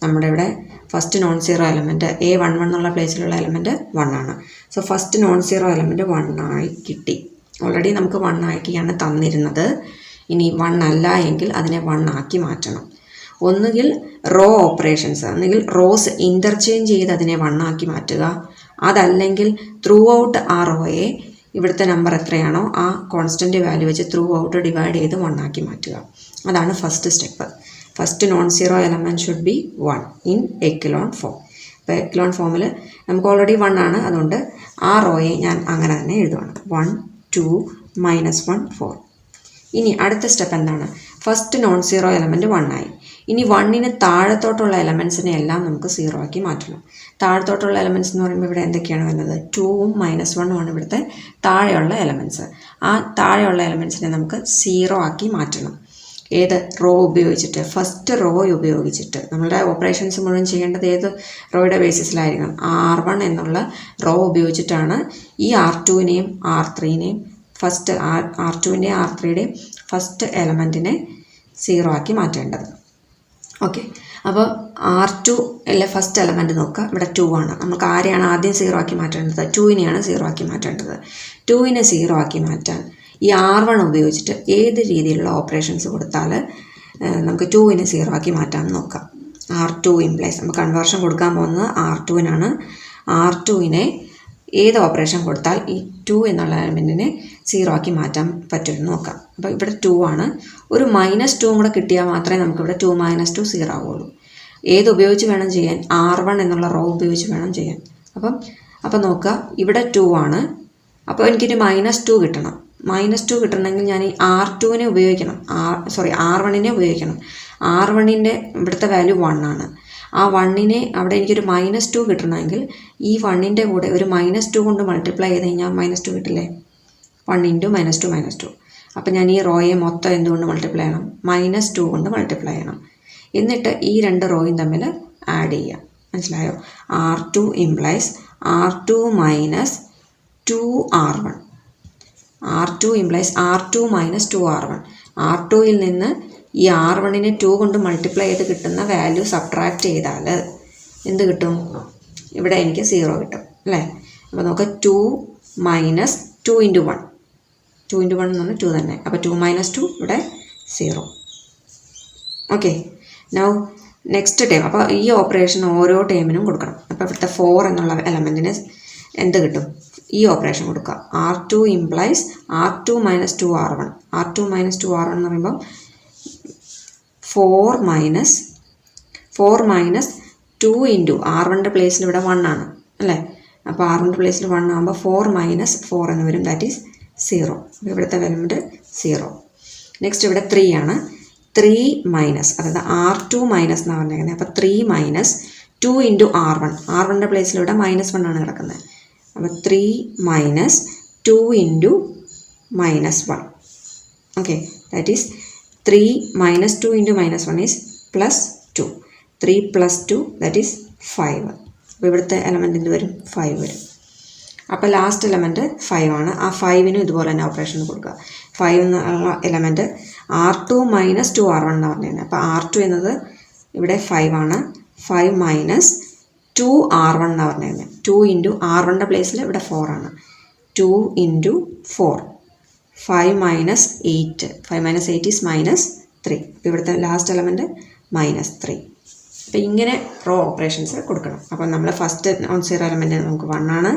നമ്മുടെ ഇവിടെ first non zero element A11 എന്നുള്ള പ്ലേസിലുള്ള എലമെൻറ്റ് 1 ആണ്. So first non zero element 1 ആയി കിട്ടി. ഓൾറെഡി നമുക്ക് 1 ആക്കിയാണ് തന്നിരുന്നത്. ഇനി 1 അല്ല എങ്കിൽ അതിനെ 1 ആക്കി മാറ്റണം. ഒന്നുകിൽ റോ ഓപ്പറേഷൻസ്, ഒന്നുകിൽ റോസ് ഇൻ്റർചേഞ്ച് ചെയ്ത് അതിനെ 1 ആക്കി മാറ്റുക. അതല്ലെങ്കിൽ ത്രൂ ഔട്ട് ആ റോയെ ഇവിടുത്തെ നമ്പർ എത്രയാണോ ആ കോൺസ്റ്റൻറ്റ് വാല്യൂ വെച്ച് ത്രൂ ഔട്ട് ഡിവൈഡ് ചെയ്ത് 1 ആക്കി മാറ്റുക. അതാണ് first step. First non zero element should be 1 in echelon form. അപ്പോൾ എക്കലോൺ ഫോമിൽ നമുക്ക് ഓൾറെഡി 1 ആണ്. അതുകൊണ്ട് ആ റോയെ ഞാൻ അങ്ങനെ തന്നെ എഴുതുവാണ്. 1 2 -1 4. ഇനി അടുത്ത സ്റ്റെപ്പ് എന്താണ്? ഫസ്റ്റ് നോൺ സീറോ എലമെൻറ്റ് 1 ആയി. ഇനി 1ന് താഴത്തോട്ടുള്ള എലമെൻറ്റ്സിനെ എല്ലാം നമുക്ക് 0 ആക്കി മാറ്റണം. താഴത്തോട്ടുള്ള എലമെൻറ്റ്സ് എന്ന് പറയുമ്പോൾ ഇവിടെ എന്തൊക്കെയാണ് വരുന്നത്? 2ഉം -1ഉം ആണ് ഇവിടുത്തെ താഴെയുള്ള എലമെൻറ്റ്സ്. ആ താഴെയുള്ള എലമെൻറ്റ്സിനെ നമുക്ക് 0 ആക്കി മാറ്റണം. ഏത് റോ ഉപയോഗിച്ചിട്ട്? ഫസ്റ്റ് റോ ഉപയോഗിച്ചിട്ട്. നമ്മളുടെ ഓപ്പറേഷൻസ് മുഴുവൻ ചെയ്യേണ്ടത് ഏത് റോയുടെ ബേസിസിലായിരിക്കണം? R1 എന്നുള്ള റോ ഉപയോഗിച്ചിട്ടാണ് ഈ R2വിനെയും R3നെയും ഫസ്റ്റ് R2വിൻ്റെയും R3യുടെയും ഫസ്റ്റ് എലമെൻറ്റിനെ 0 ആക്കി മാറ്റേണ്ടത്. ഓക്കെ, അപ്പോൾ R2 അല്ലെ ഫസ്റ്റ് എലമെൻറ്റ് നോക്കുക. ഇവിടെ 2 ആണ്. നമുക്ക് ആരെയാണ് ആദ്യം 0 ആക്കി മാറ്റേണ്ടത്? 2വിനെയാണ് 0 ആക്കി മാറ്റേണ്ടത്. 2വിനെ 0 ആക്കി മാറ്റാൻ ഈ R1 ഉപയോഗിച്ചിട്ട് ഏത് രീതിയിലുള്ള ഓപ്പറേഷൻസ് കൊടുത്താൽ നമുക്ക് 2വിനെ 0 ആക്കി മാറ്റാമെന്ന് നോക്കാം. R2 ഇംപ്ലൈസ് നമുക്ക് കൺവേർഷൻ കൊടുക്കാൻ പോകുന്നത് R2വിനാണ്. R2വിനെ ഏത് ഓപ്പറേഷൻ കൊടുത്താൽ ഈ 2 എന്നുള്ള എലമെൻറ്റിനെ 0 ആക്കി മാറ്റാൻ പറ്റുമെന്ന് നോക്കാം. അപ്പോൾ ഇവിടെ 2 ആണ്. ഒരു -2 കൂടെ കിട്ടിയാൽ മാത്രമേ നമുക്കിവിടെ 2 - 2 0 ആവുള്ളൂ. ഏത് ഉപയോഗിച്ച് വേണം ചെയ്യാൻ? R1 എന്നുള്ള റോ ഉപയോഗിച്ച് വേണം ചെയ്യാൻ. അപ്പം നോക്കുക, ഇവിടെ 2 ആണ്. അപ്പോൾ എനിക്കൊരു -2 കിട്ടണം. -2 കിട്ടണമെങ്കിൽ ഞാൻ ഈ R2വിനെ ഉപയോഗിക്കണം. R1നെ ഉപയോഗിക്കണം. R1ൻ്റെ ഇവിടുത്തെ വാല്യൂ 1 ആണ്. ആ 1നെ അവിടെ എനിക്കൊരു -2 കിട്ടണമെങ്കിൽ ഈ 1ൻ്റെ കൂടെ ഒരു -2 കൊണ്ട് മൾട്ടിപ്ലൈ ചെയ്ത് കഴിഞ്ഞാൽ -2 കിട്ടില്ലേ? 1 × -2 അപ്പോൾ ഞാൻ ഈ റോയെ മൊത്തം എന്തുകൊണ്ട് മൾട്ടിപ്ലൈ ചെയ്യണം? -2 കൊണ്ട് മൾട്ടിപ്ലൈ ചെയ്യണം. എന്നിട്ട് ഈ 2 റോയും തമ്മിൽ ആഡ് ചെയ്യാം. മനസ്സിലായോ? R2 implies R2 - 2R1. R2 implies R2 - 2R1. R2ൽ നിന്ന് ഈ R1നെ 2 കൊണ്ട് മൾട്ടിപ്ലൈ ചെയ്ത് കിട്ടുന്ന വാല്യൂ സബ്ട്രാക്റ്റ് ചെയ്താൽ എന്ത് കിട്ടും? ഇവിടെ എനിക്ക് 0 കിട്ടും അല്ലേ? അപ്പോൾ നമുക്ക് 2 മൈനസ് 2 ഇൻറ്റു 1, 2 ഇൻറ്റു 1 എന്ന് പറഞ്ഞാൽ 2 തന്നെ. അപ്പോൾ 2 മൈനസ് 2 ഇവിടെ 0. Okay, now next term. അപ്പോൾ ഈ ഓപ്പറേഷൻ ഓരോ ടേമിനും കൊടുക്കണം. അപ്പോൾ ഇവിടുത്തെ 4 എന്നുള്ള എലമെൻറ്റിന് എന്ത് കിട്ടും? ഈ ഓപ്പറേഷൻ കൊടുക്കുക. R2 implies R2 minus 2R1. R2 minus 2R1 എന്ന് പറയുമ്പോൾ 4 മൈനസ് 2 ഇൻറ്റു R1ൻ്റെ പ്ലേസിൽ ഇവിടെ 1 ആണ് അല്ലേ? അപ്പോൾ R1ൻ്റെ പ്ലേസിൽ 1 ആകുമ്പോൾ 4 മൈനസ് 4 എന്ന് വരും, ദാറ്റ് ഈസ് 0. അപ്പോൾ ഇവിടുത്തെ എലമെൻറ്റ് 0. നെക്സ്റ്റ് ഇവിടെ 3 ആണ്. 3 മൈനസ്, അതായത് R2 മൈനസ് എന്നാണ് പറഞ്ഞേക്കുന്നത്. അപ്പോൾ 3 മൈനസ് 2 ഇൻറ്റു R1. R1ൻ്റെ പ്ലേസിൽ ഇവിടെ -1 ആണ് കിടക്കുന്നത്. അപ്പോൾ 3 minus 2 into -1. Okay, that is 3 minus 2 into -1 is +2. 3 + 2 that is 5. അപ്പോൾ ഇവിടുത്തെ എലമെൻറ്റ് എന്ത് വരും? 5 വരും. അപ്പോൾ ലാസ്റ്റ് എലമെൻറ്റ് 5 ആണ്. ആ 5നും ഇതുപോലെ തന്നെ ഓപ്പറേഷൻ കൊടുക്കുക. 5 എന്നുള്ള എലമെൻറ്റ് R2 മൈനസ് 2R1 എന്നാണ് പറഞ്ഞത്. അപ്പോൾ R2 എന്നത് ഇവിടെ 5 ആണ്. 5 മൈനസ് 2R1 എന്നാണ് പറഞ്ഞത്. 2 ഇൻറ്റു R1ൻ്റെ പ്ലേസിൽ ഇവിടെ 4 ആണ്. 2 ഇൻറ്റു 4, 5 മൈനസ് 8. 5 minus 8 is -3. അപ്പോൾ ഇവിടുത്തെ ലാസ്റ്റ് എലമെൻറ്റ് -3. അപ്പോൾ ഇങ്ങനെ റോ ഓപ്പറേഷൻസ് കൊടുക്കണം. അപ്പോൾ നമ്മൾ ഫസ്റ്റ് നോൺ സീറോ എലമെൻറ്റ് നമുക്ക് 1 ആണ്.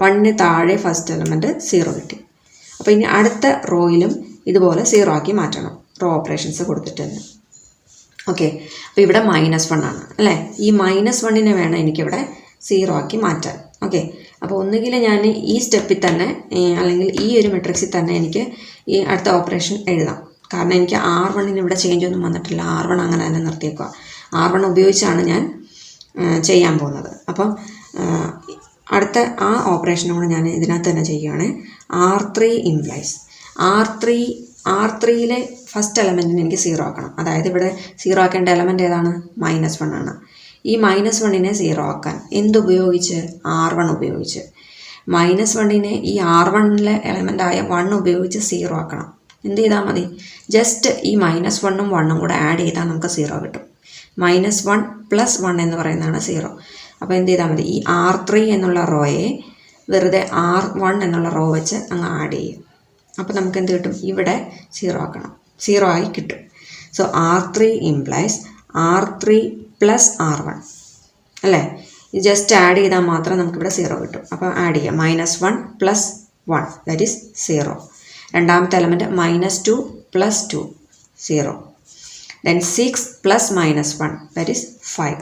1ന് താഴെ ഫസ്റ്റ് എലമെൻറ്റ് 0 കിട്ടി. അപ്പോൾ ഇനി അടുത്ത റോയിലും ഇതുപോലെ 0 ആക്കി മാറ്റണം, റോ ഓപ്പറേഷൻസ് കൊടുത്തിട്ട് തന്നെ. ഓക്കെ, അപ്പോൾ ഇവിടെ -1 ആണ് അല്ലേ? ഈ -1നെ വേണം എനിക്കിവിടെ 0 ആക്കി മാറ്റാൻ. ഓക്കെ, അപ്പോൾ ഒന്നുകിൽ ഞാൻ ഈ സ്റ്റെപ്പിൽ തന്നെ അല്ലെങ്കിൽ ഈ ഒരു മെട്രിക്സിൽ തന്നെ എനിക്ക് ഈ അടുത്ത ഓപ്പറേഷൻ എഴുതാം. കാരണം എനിക്ക് R1ന് ഇവിടെ ചേഞ്ച് ഒന്നും വന്നിട്ടില്ല. R1 അങ്ങനെ തന്നെ നിർത്തിയേക്കുക. R1 ഉപയോഗിച്ചാണ് ഞാൻ ചെയ്യാൻ പോകുന്നത്. അപ്പം അടുത്ത ആ ഓപ്പറേഷനും കൂടെ ഞാൻ ഇതിനകത്ത് തന്നെ ചെയ്യുകയാണ്. R3 ഇംപ്ലൈസ് R3യിലെ ഫസ്റ്റ് എലമെൻറ്റിന് എനിക്ക് 0 ആക്കണം. അതായത് ഇവിടെ 0 ആക്കേണ്ട എലമെൻറ്റ് ഏതാണ്? -1 ആണ്. ഈ -1നെ 0 ആക്കാൻ എന്തുപയോഗിച്ച്? R1 ഉപയോഗിച്ച്. -1നെ ഈ R1ലെ എലമെൻ്റായ 1 ഉപയോഗിച്ച് 0 ആക്കണം. എന്ത് ചെയ്താൽ മതി? ജസ്റ്റ് ഈ -1ഉം 1ഉം കൂടെ ആഡ് ചെയ്താൽ നമുക്ക് 0 കിട്ടും. -1 + 1 എന്ന് പറയുന്നതാണ് 0. അപ്പോൾ എന്ത് ചെയ്താൽ മതി? ഈ R3 എന്നുള്ള റോയെ വെറുതെ R1 എന്നുള്ള റോ വെച്ച് അങ്ങ് ആഡ് ചെയ്യും. അപ്പോൾ നമുക്ക് എന്ത് കിട്ടും? ഇവിടെ 0 ആക്കണം, 0 ആയി കിട്ടും. So R3 implies R3 + R1 അല്ലേ? ഇത് ജസ്റ്റ് ആഡ് ചെയ്താൽ മാത്രം നമുക്കിവിടെ 0 കിട്ടും. അപ്പോൾ ആഡ് ചെയ്യാം. -1 + 1 ദാറ്റ് ഈസ് 0. രണ്ടാമത്തെ element -2 + 2 0. Then 6 + -1 that is 5.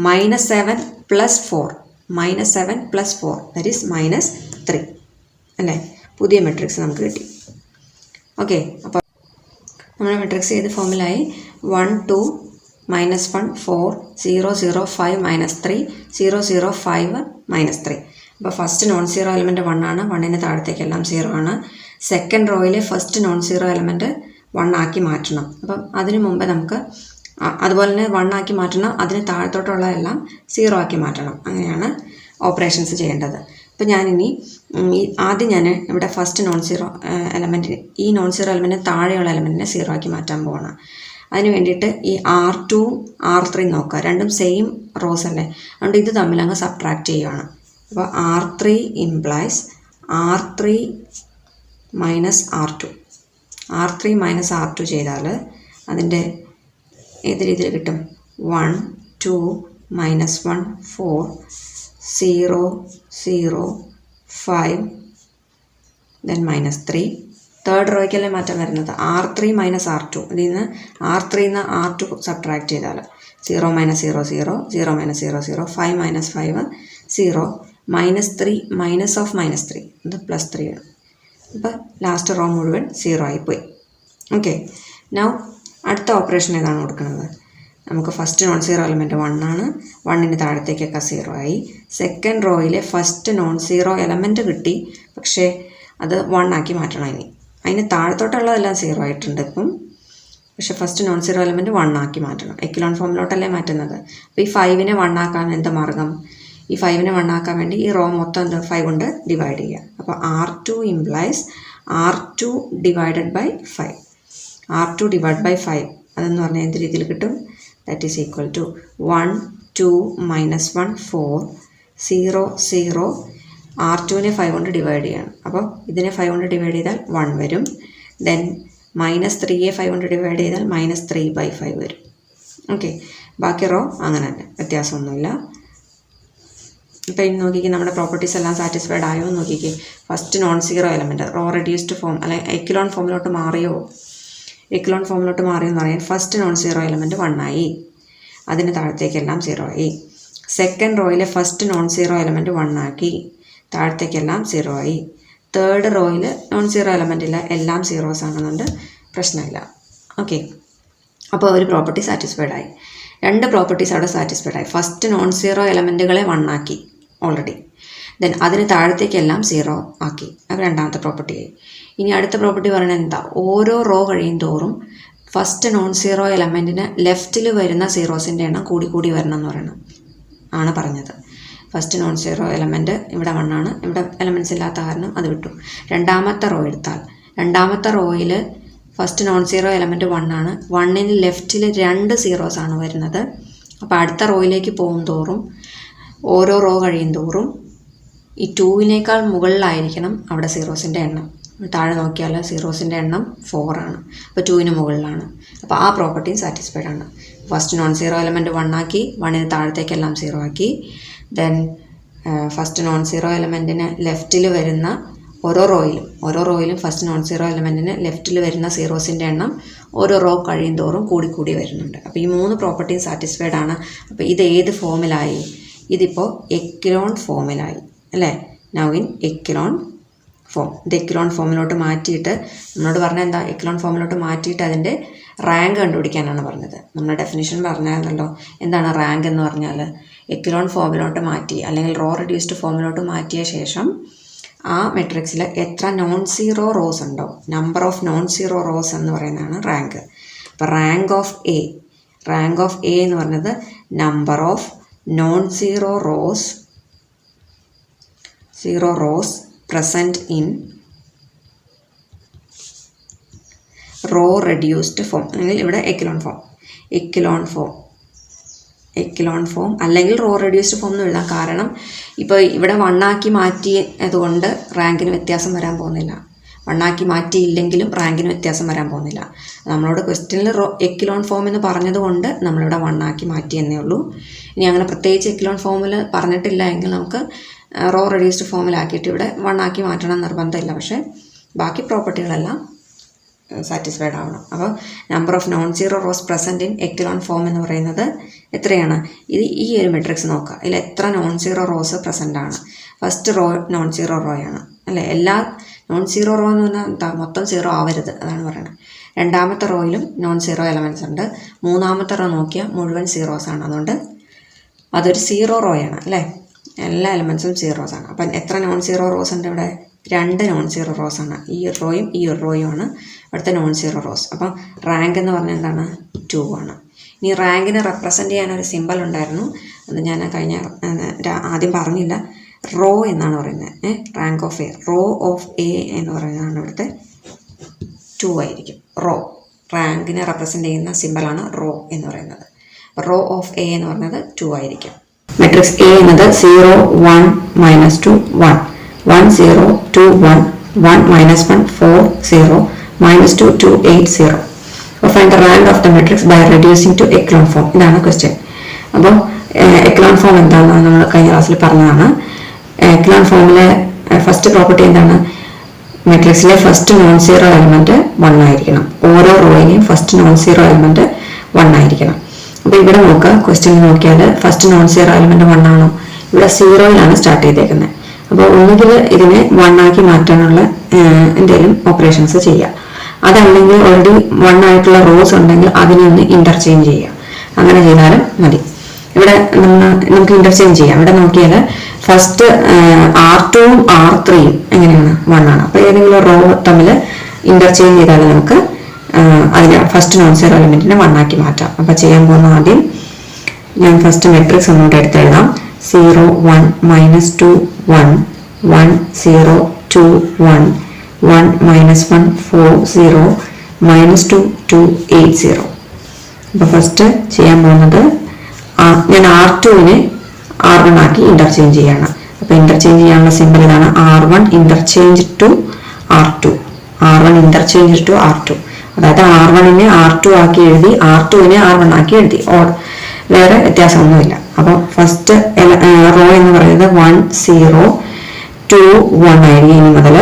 -7 + 4 that is -3 അല്ലേ? പുതിയ മെട്രിക്സ് നമുക്ക് കിട്ടി. ഓക്കെ, അപ്പോൾ നമ്മുടെ മെട്രിക്സ് ഏത് ഫോമിലായി? 1 2 -1 4 0 0 5 -3 0 0 5 -3. അപ്പോൾ ഫസ്റ്റ് നോൺ സീറോ എലമെൻറ്റ് 1 ആണ്. 1ന് താഴത്തേക്കെല്ലാം 0 ആണ്. സെക്കൻഡ് റോയിലെ ഫസ്റ്റ് നോൺ സീറോ എലമെൻറ്റ് 1 ആക്കി മാറ്റണം. അപ്പം അതിനു മുമ്പ് നമുക്ക് അതുപോലെ തന്നെ 1 ആക്കി മാറ്റണം, അതിന് താഴത്തോട്ടുള്ള എല്ലാം 0 ആക്കി മാറ്റണം. അങ്ങനെയാണ് ഓപ്പറേഷൻസ് ചെയ്യേണ്ടത്. അപ്പോൾ ഞാനിനി ആദ്യം ഞാൻ ഇവിടെ ഫസ്റ്റ് നോൺ സീറോ എലമെൻറ്റിന്, ഈ നോൺ സീറോ എലമെൻറ്റിന് താഴെയുള്ള എലമെൻറ്റിനെ 0 ആക്കി മാറ്റാൻ പോകണം. അതിന് വേണ്ടിയിട്ട് ഈ R2 R3 നോക്കുക, രണ്ടും സെയിം റോസ് അല്ലേ? അതുകൊണ്ട് ഇത് തമ്മിൽ അങ്ങ് സബ്ട്രാക്റ്റ് ചെയ്യുകയാണ്. അപ്പോൾ R3 implies R3 - R2. R3 - R2 ചെയ്താൽ അതിൻ്റെ ഏത് രീതിയിൽ കിട്ടും? 1 2 -1 4 0 0 5 then -3. തേർഡ് റോയ്ക്കല്ലേ മാറ്റം വരുന്നത്? R3 - R2. ഇതിൽ നിന്ന് R3 R2 സബ്ട്രാക്ട് ചെയ്താൽ 0 - 0 0 0 - 0 0 5 - 5 0 -3 -3 ഇത് +3 ആണ്. അപ്പോൾ ലാസ്റ്റ് റോ മുഴുവൻ 0 ആയിപ്പോയി. ഓക്കെ, നൗ അടുത്ത ഓപ്പറേഷൻ ഏതാണ് കൊടുക്കുന്നത്? നമുക്ക് ഫസ്റ്റ് നോൺ സീറോ എലമെൻറ്റ് 1 ആണ്. 1ന് താഴത്തേക്കൊക്കെ 0 ആയി. സെക്കൻഡ് റോയിലെ ഫസ്റ്റ് നോൺ സീറോ എലമെൻറ്റ് കിട്ടി, പക്ഷേ അത് 1 ആക്കി മാറ്റണം. അതിന് താഴത്തോട്ടുള്ളതെല്ലാം 0 ആയിട്ടുണ്ട് ഇപ്പം. പക്ഷേ ഫസ്റ്റ് നോൺ സീറോ എലമെൻറ്റ് 1 ആക്കി മാറ്റണം. എക്കലോൺ ഫോമിലോട്ടല്ലേ മാറ്റുന്നത്. അപ്പോൾ ഈ 5നെ 1 ആക്കാൻ എന്ത് മാർഗം? ഈ 5നെ 1 ആക്കാൻ വേണ്ടി ഈ റോ മൊത്തം 5 കൊണ്ട് ഡിവൈഡ് ചെയ്യുക. അപ്പോൾ R2 implies R2 / 5. R2 divide by 5 അതെന്ന് പറഞ്ഞാൽ എന്ത് രീതിയിൽ കിട്ടും? ദാറ്റ് ഈസ് ഈക്വൽ ടു 1 2 -1 4 0 0 R2നെ 5 കൊണ്ട് ഡിവൈഡ് ചെയ്യണം. അപ്പോൾ ഇതിനെ 5 കൊണ്ട് ഡിവൈഡ് ചെയ്താൽ 1 വരും. ദെൻ -3യെ 5 കൊണ്ട് ഡിവൈഡ് ചെയ്താൽ -3/5 വരും. ഓക്കെ, ബാക്കി റോ അങ്ങനെ തന്നെ, വ്യത്യാസമൊന്നുമില്ല. ഇപ്പോൾ ഇനി നോക്കിക്കേ, നമ്മുടെ പ്രോപ്പർട്ടീസ് എല്ലാം സാറ്റിസ്ഫൈഡ് ആയോ എന്ന് നോക്കിക്കേ. First non zero element row reduced form അല്ലെങ്കിൽ എക്കിലോൺ ഫോമിലോട്ട് മാറിയോ? എക്കിലോൺ ഫോമിലോട്ട് മാറിയെന്ന് പറയാൻ ഫസ്റ്റ് നോൺ സീറോ എലമെൻറ്റ് 1 ആയി, അതിന് താഴത്തേക്കെല്ലാം 0 ആയി. സെക്കൻഡ് റോയിലെ ഫസ്റ്റ് നോൺ സീറോ എലമെൻറ്റ് 1 ആക്കി, താഴത്തേക്കെല്ലാം 0 ആയി. തേർഡ് റോയിൽ നോൺ സീറോ എലമെൻ്റ് ഇല്ല, എല്ലാം സീറോസ് ആണെന്നുണ്ട്, പ്രശ്നമില്ല. ഓക്കെ, അപ്പോൾ ഒരു പ്രോപ്പർട്ടി സാറ്റിസ്ഫൈഡ് ആയി. 2 പ്രോപ്പർട്ടീസ് അവിടെ സാറ്റിസ്ഫൈഡ് ആയി. ഫസ്റ്റ് നോൺ സീറോ എലമെൻറ്റുകളെ 1 ആക്കി ഓൾറെഡി, ദെൻ അതിന് താഴത്തേക്കെല്ലാം 0 ആക്കി. അപ്പോൾ രണ്ടാമത്തെ പ്രോപ്പർട്ടി ആയി. ഇനി അടുത്ത പ്രോപ്പർട്ടി പറയുന്നത് എന്താ? ഓരോ റോ കഴിയും തോറും ഫസ്റ്റ് നോൺ സീറോ എലമെൻറ്റിന് ലെഫ്റ്റിൽ വരുന്ന സീറോസിൻ്റെ എണ്ണം കൂടി വരണം എന്ന് പറയണം ആണ് പറഞ്ഞത്. ഫസ്റ്റ് നോൺ സീറോ എലമെൻറ്റ് ഇവിടെ 1 ആണ്, ഇവിടെ എലമെൻറ്റ്സ് ഇല്ലാത്ത കാരണം അത് വിട്ടു. രണ്ടാമത്തെ റോ എടുത്താൽ രണ്ടാമത്തെ റോയിൽ ഫസ്റ്റ് നോൺ സീറോ എലമെൻറ്റ് 1 ആണ്, 1ന് ലെഫ്റ്റിൽ 2 സീറോസ് ആണ് വരുന്നത്. അപ്പോൾ അടുത്ത റോയിലേക്ക് പോകും തോറും ഓരോ റോ കഴിയും തോറും ഈ 2വിനേക്കാൾ മുകളിലായിരിക്കണം അവിടെ സീറോസിൻ്റെ എണ്ണം. താഴെ നോക്കിയാൽ സീറോസിൻ്റെ എണ്ണം 4 ആണ്, അപ്പോൾ 2ന് മുകളിലാണ്. അപ്പോൾ ആ പ്രോപ്പർട്ടിയും സാറ്റിസ്ഫൈഡ് ആണ്. ഫസ്റ്റ് നോൺ സീറോ എലമെൻറ്റ് 1 ആക്കി, 1ന് താഴത്തേക്കെല്ലാം 0 ആക്കി. ദെൻ ഫസ്റ്റ് നോൺ സീറോ എലമെൻറ്റിന് ലെഫ്റ്റിൽ വരുന്ന ഓരോ റോയിലും ഫസ്റ്റ് നോൺ സീറോ എലമെൻറ്റിന് ലെഫ്റ്റിൽ വരുന്ന സീറോസിൻ്റെ എണ്ണം ഓരോ റോ കഴിയും തോറും കൂടി വരുന്നുണ്ട്. അപ്പോൾ ഈ 3 പ്രോപ്പർട്ടിയും സാറ്റിസ്ഫൈഡ് ആണ്. അപ്പോൾ ഇത് ഏത് ഫോമിലായി? ഇതിപ്പോൾ എക്കിലോൺ ഫോമിലായി അല്ലേ? Now in echelon form. ഇത് എക്കിലോൺ ഫോമിലോട്ട് മാറ്റിയിട്ട് നമ്മളോട് പറഞ്ഞാൽ എന്താ? എക്കിലോൺ ഫോമിലോട്ട് മാറ്റിയിട്ട് അതിൻ്റെ റാങ്ക് കണ്ടുപിടിക്കാനാണ് പറഞ്ഞത്. നമ്മുടെ ഡെഫിനിഷൻ പറഞ്ഞായിരുന്നല്ലോ, എന്താണ് റാങ്ക് എന്ന് പറഞ്ഞാൽ? എക്കിലോൺ ഫോമിലോട്ട് മാറ്റി അല്ലെങ്കിൽ റോ റെഡ്യൂസ്ഡ് ഫോമിലോട്ട് മാറ്റിയ ശേഷം ആ മെട്രിക്സിൽ എത്ര നോൺ സീറോ റോസ് ഉണ്ടോ, number of non zero rose എന്ന് പറയുന്നതാണ് റാങ്ക്. അപ്പോൾ റാങ്ക് ഓഫ് എ എന്ന് പറഞ്ഞത് number of non zero rows present in row reduced form, അല്ലെങ്കിൽ ഇവിടെ എക്കിലോൺ ഫോം അല്ലെങ്കിൽ റോ റെഡ്യൂസ്ഡ് ഫോം എന്ന് എഴുതാം. കാരണം ഇപ്പോൾ ഇവിടെ 1 ആക്കി മാറ്റിയതുകൊണ്ട് റാങ്കിന് വ്യത്യാസം വരാൻ പോകുന്നില്ല, 1 ആക്കി മാറ്റിയില്ലെങ്കിലും റാങ്കിന് വ്യത്യാസം വരാൻ പോകുന്നില്ല. നമ്മളോട് ക്വസ്റ്റ്യനിൽ എക്കിലോൺ ഫോം എന്ന് പറഞ്ഞതുകൊണ്ട് നമ്മളിവിടെ 1 ആക്കി മാറ്റിയെന്നേ ഉള്ളൂ. ഇനി അങ്ങനെ പ്രത്യേകിച്ച് എക്കിലോൺ ഫോമിൽ പറഞ്ഞിട്ടില്ല എങ്കിൽ നമുക്ക് റോ റെഡ്യൂസ്ഡ് ഫോമിലാക്കിയിട്ട് ഇവിടെ 1 ആക്കി മാറ്റണം നിർബന്ധമില്ല. പക്ഷേ ബാക്കി പ്രോപ്പർട്ടികളെല്ലാം സാറ്റിസ്ഫൈഡ് ആവണം. അപ്പോൾ number of non zero rows present in echelon form എന്ന് പറയുന്നത് എത്രയാണ്? ഈ ഒരു മെട്രിക്സ് നോക്കുക, ഇതിൽ എത്ര നോൺ സീറോ റോസ് പ്രസൻ്റ് ആണ്. First row non zero row ആണ് അല്ലേ? എല്ലാ നോൺ സീറോ റോ എന്ന് പറഞ്ഞാൽ എന്താ? മൊത്തം 0 ആവരുത്, അതാണ് പറയുന്നത്. രണ്ടാമത്തെ റോയിലും നോൺ സീറോ എലമെൻറ്റ്സ് ഉണ്ട്. മൂന്നാമത്തെ റോ നോക്കിയാൽ മുഴുവൻ സീറോസ് ആണ്, അതുകൊണ്ട് അതൊരു 0 റോയാണ് അല്ലേ? എല്ലാ എലമെൻറ്റ്സും സീറോസ് ആണ്. അപ്പം എത്ര നോൺ സീറോ റോസ് ഉണ്ട് ഇവിടെ? 2 നോൺ സീറോ റോസ് ആണ്. ഈ ഒരു റോയും ഈ ഒരു റോയും ആണ് ഇവിടുത്തെ നോൺ സീറോ റോസ്. അപ്പം റാങ്ക് എന്ന് പറഞ്ഞാൽ എന്താണ്? 2 ആണ്. ഇനി റാങ്കിനെ റെപ്രസെൻറ്റ് ചെയ്യാനൊരു സിമ്പൽ ഉണ്ടായിരുന്നു, അത് ഞാൻ ആദ്യം പറഞ്ഞില്ല. റോ എന്നാണ് പറയുന്നത്. Rank of A, row of A എന്ന് പറയുന്നതാണ് ഇവിടുത്തെ 2 ആയിരിക്കും. റാങ്കിനെ റെപ്രസെൻറ്റ് ചെയ്യുന്ന സിമ്പലാണ് റോ എന്ന് പറയുന്നത്. റോ ഓഫ് എ എന്ന് പറയുന്നത് 2 ആയിരിക്കും. മെട്രിക്സ് എ എന്നത് 0 1 -2 1 1 0 2 1 1 -1 4 0 -2 2 8 0. അപ്പോൾ find the rank of the matrix by reducing to echelon form. ഇതാണ് ക്വസ്റ്റ്യൻ. അപ്പോൾ എക്ലോൺ ഫോം എന്താണെന്ന് നമ്മൾ കഴിഞ്ഞ ക്ലാസ്സിൽ പറഞ്ഞതാണ്. എക്ലോൺ ഫോമിലെ ഫസ്റ്റ് പ്രോപ്പർട്ടി എന്താണ്? മെട്രിക്സിലെ ഫസ്റ്റ് നോൺ സീറോ എലമെൻറ്റ് 1 ആയിരിക്കണം. ഓരോ റോയിലെയും ഫസ്റ്റ് നോൺ സീറോ എലമെൻറ്റ് 1 ആയിരിക്കണം. അപ്പോൾ ഇവിടെ നോക്കുക, ക്വസ്റ്റ്യൻ നോക്കിയാൽ ഫസ്റ്റ് നോൺ സീറോ എലമെൻറ്റ് 1 ആണോ? ഇവിടെ 0-യിലാണ് സ്റ്റാർട്ട് ചെയ്തേക്കുന്നത്. അപ്പോൾ ഒന്നുകിൽ ഇതിനെ 1 ആക്കി മാറ്റാനുള്ള എന്തെങ്കിലും ഓപ്പറേഷൻസ് ചെയ്യുക, അതല്ലെങ്കിൽ ഓൾറെഡി 1 ആയിട്ടുള്ള റോസ് ഉണ്ടെങ്കിൽ അതിനെ ഒന്ന് ഇൻ്റർചേഞ്ച് ചെയ്യുക. അങ്ങനെ ചെയ്താലും മതി. ഇവിടെ നമുക്ക് ഇൻ്റർചേഞ്ച് ചെയ്യാം. ഇവിടെ നോക്കിയാൽ ഫസ്റ്റ് R2-ഉം R3-യും എങ്ങനെയാണ്? 1 ആണ്. അപ്പോൾ ഏതെങ്കിലും റോ തമ്മിൽ ഇൻ്റർചേഞ്ച് ചെയ്താൽ നമുക്ക് അതിനെ ഫസ്റ്റ് നോൺ സീറോ എലമെൻറ്റിനെ 1 ആക്കി മാറ്റാം. അപ്പോൾ ചെയ്യാൻ പോകുന്ന ആദ്യം ഞാൻ ഫസ്റ്റ് മെട്രിക്സ് ഒന്നുകൂടെ എടുത്തെഴുതാം. 0 1 -2 1 1 0 2 1 1 -1 4 0 -2 2 8 0. അപ്പോൾ ഫസ്റ്റ് ചെയ്യാൻ പോകുന്നത് ഞാൻ R2നെ R1 ആക്കി ഇന്റർചേഞ്ച് ചെയ്യാണ്. അപ്പോൾ ഇന്റർചേഞ്ച് ചെയ്യാനുള്ള സിമ്പിൾ ഇതാണ്, R1 interchange to R2, R1 interchange to R2. അതായത് R1നെ R2 ആക്കി എഴുതി, R2നെ R1 ആക്കി എഴുതി, വേറെ വ്യത്യാസമൊന്നുമില്ല. അപ്പോൾ ഫസ്റ്റ് റോ എന്ന് പറയുന്നത് 1 0 2 1 ആയിരിക്കും ഇനി മുതൽ.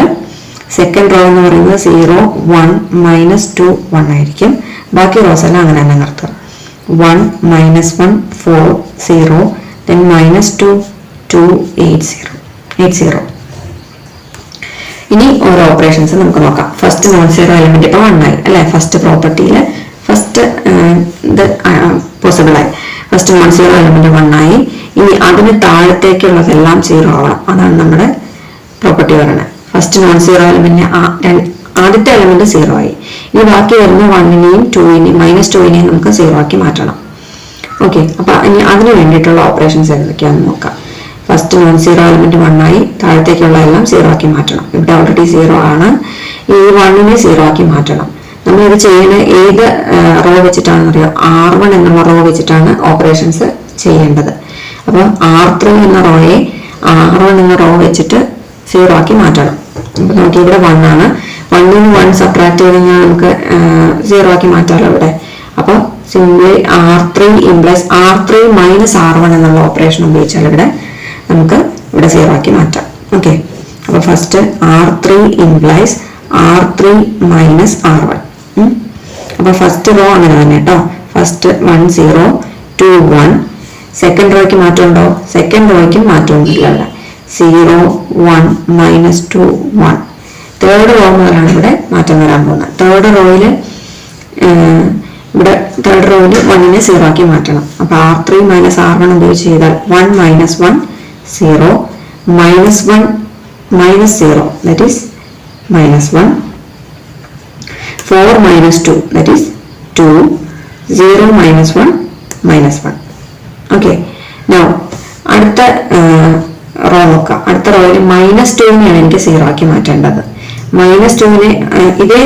സെക്കൻഡ് റോ എന്ന് പറയുന്നത് 0 1 -2 1 ആയിരിക്കും. ബാക്കി റോസ് എല്ലാം അങ്ങനെ തന്നെ നിർത്തുക. 1 -1 4 0 then -2 2 8 0. ഇനി ഓരോ ഓപ്പറേഷൻസ് നമുക്ക് നോക്കാം. ഫസ്റ്റ് നോൺ സീറോ എലമെന്റ് ഇപ്പോൾ 1 ആയി അല്ലെ, ഫസ്റ്റ് പ്രോപ്പർട്ടിയിൽ ഫസ്റ്റ് ഇത് പോസിബിൾ ആയി. ഫസ്റ്റ് നോൺ സീറോ എലമെന്റ് 1 ആയി. ഇനി അതിന് താഴത്തേക്കുള്ളതെല്ലാം 0 ആവണം. അതാണ് നമ്മുടെ പ്രോപ്പർട്ടി പറയുന്നത്. ഫസ്റ്റ് നോൺ സീറോ എലമെന്റിന് ആദ്യത്തെ എലമെന്റ് 0 ആയി. ഇനി ബാക്കി വരുന്ന 1നെയും 2നെയും -2നെയും നമുക്ക് 0 ആക്കി മാറ്റണം. ഓക്കെ, അപ്പൊ ഇനി അതിന് വേണ്ടിയിട്ടുള്ള ഓപ്പറേഷൻസ് എന്തൊക്കെയാണെന്ന് നോക്കാം. ഫസ്റ്റ് നോൺ സീറോ എലമെന്റ് 1 ആയി, താഴത്തേക്കുള്ള എല്ലാം 0 ആക്കി മാറ്റണം. ഇവിടെ ഓൾറെഡി 0 ആണ്. ഈ 1നെ 0 ആക്കി മാറ്റണം. നമ്മൾ ഇത് ചെയ്യുന്ന ഏത് റോ വെച്ചിട്ടാണെന്ന് അറിയാം, R1 എന്നുള്ള റോ വെച്ചിട്ടാണ് ഓപ്പറേഷൻസ് ചെയ്യേണ്ടത്. അപ്പോൾ R3 എന്ന റോയെ R1 എന്ന റോ വെച്ചിട്ട് 0 ആക്കി മാറ്റണം. അപ്പൊ നമുക്ക് ഇവിടെ 1 ആണ്. 1ന് 1 സബ്ട്രാക്ട് ചെയ്ത് കഴിഞ്ഞാൽ നമുക്ക് 0 ആക്കി മാറ്റാമല്ലോ ഇവിടെ. അപ്പോൾ simply R3 implies R3 -R1 എന്നുള്ള ഓപ്പറേഷൻ ഉപയോഗിച്ചാൽ ഇവിടെ നമുക്ക് ഇവിടെ 0 ആക്കി മാറ്റാം. ഓക്കെ, അപ്പൊ first R3 implies R3 -R1. അപ്പൊ ഫസ്റ്റ് റോ അങ്ങനെ തന്നെ കേട്ടോ. ഫസ്റ്റ് 1 0 2 1. സെക്കൻഡ് റോയ്ക്ക് മാറ്റമുണ്ടോ? സെക്കൻഡ് റോയ്ക്ക് മാറ്റമൊന്നുമില്ല. ഇവിടെ 0 1 -2 1. തേർഡ് റോ മുതലാണ് ഇവിടെ മാറ്റം വരാൻ പോകുന്നത്. തേർഡ് റോയിൽ ഇവിടെ തേർഡ് റോയിൽ 1നെ 0 ആക്കി മാറ്റണം. അപ്പൊ R3 -R1 ഉപയോഗിച്ച് ചെയ്താൽ 1 -1 0 -1 -0 that is -1 4 -2 that is 2 0 -1 -1. Okay, now അടുത്ത റോ നോക്കാം. അടുത്ത റോയിൽ -2നെയാണ് എനിക്ക് 0 ആക്കി മാറ്റേണ്ടത്. -2നെ ഇതേ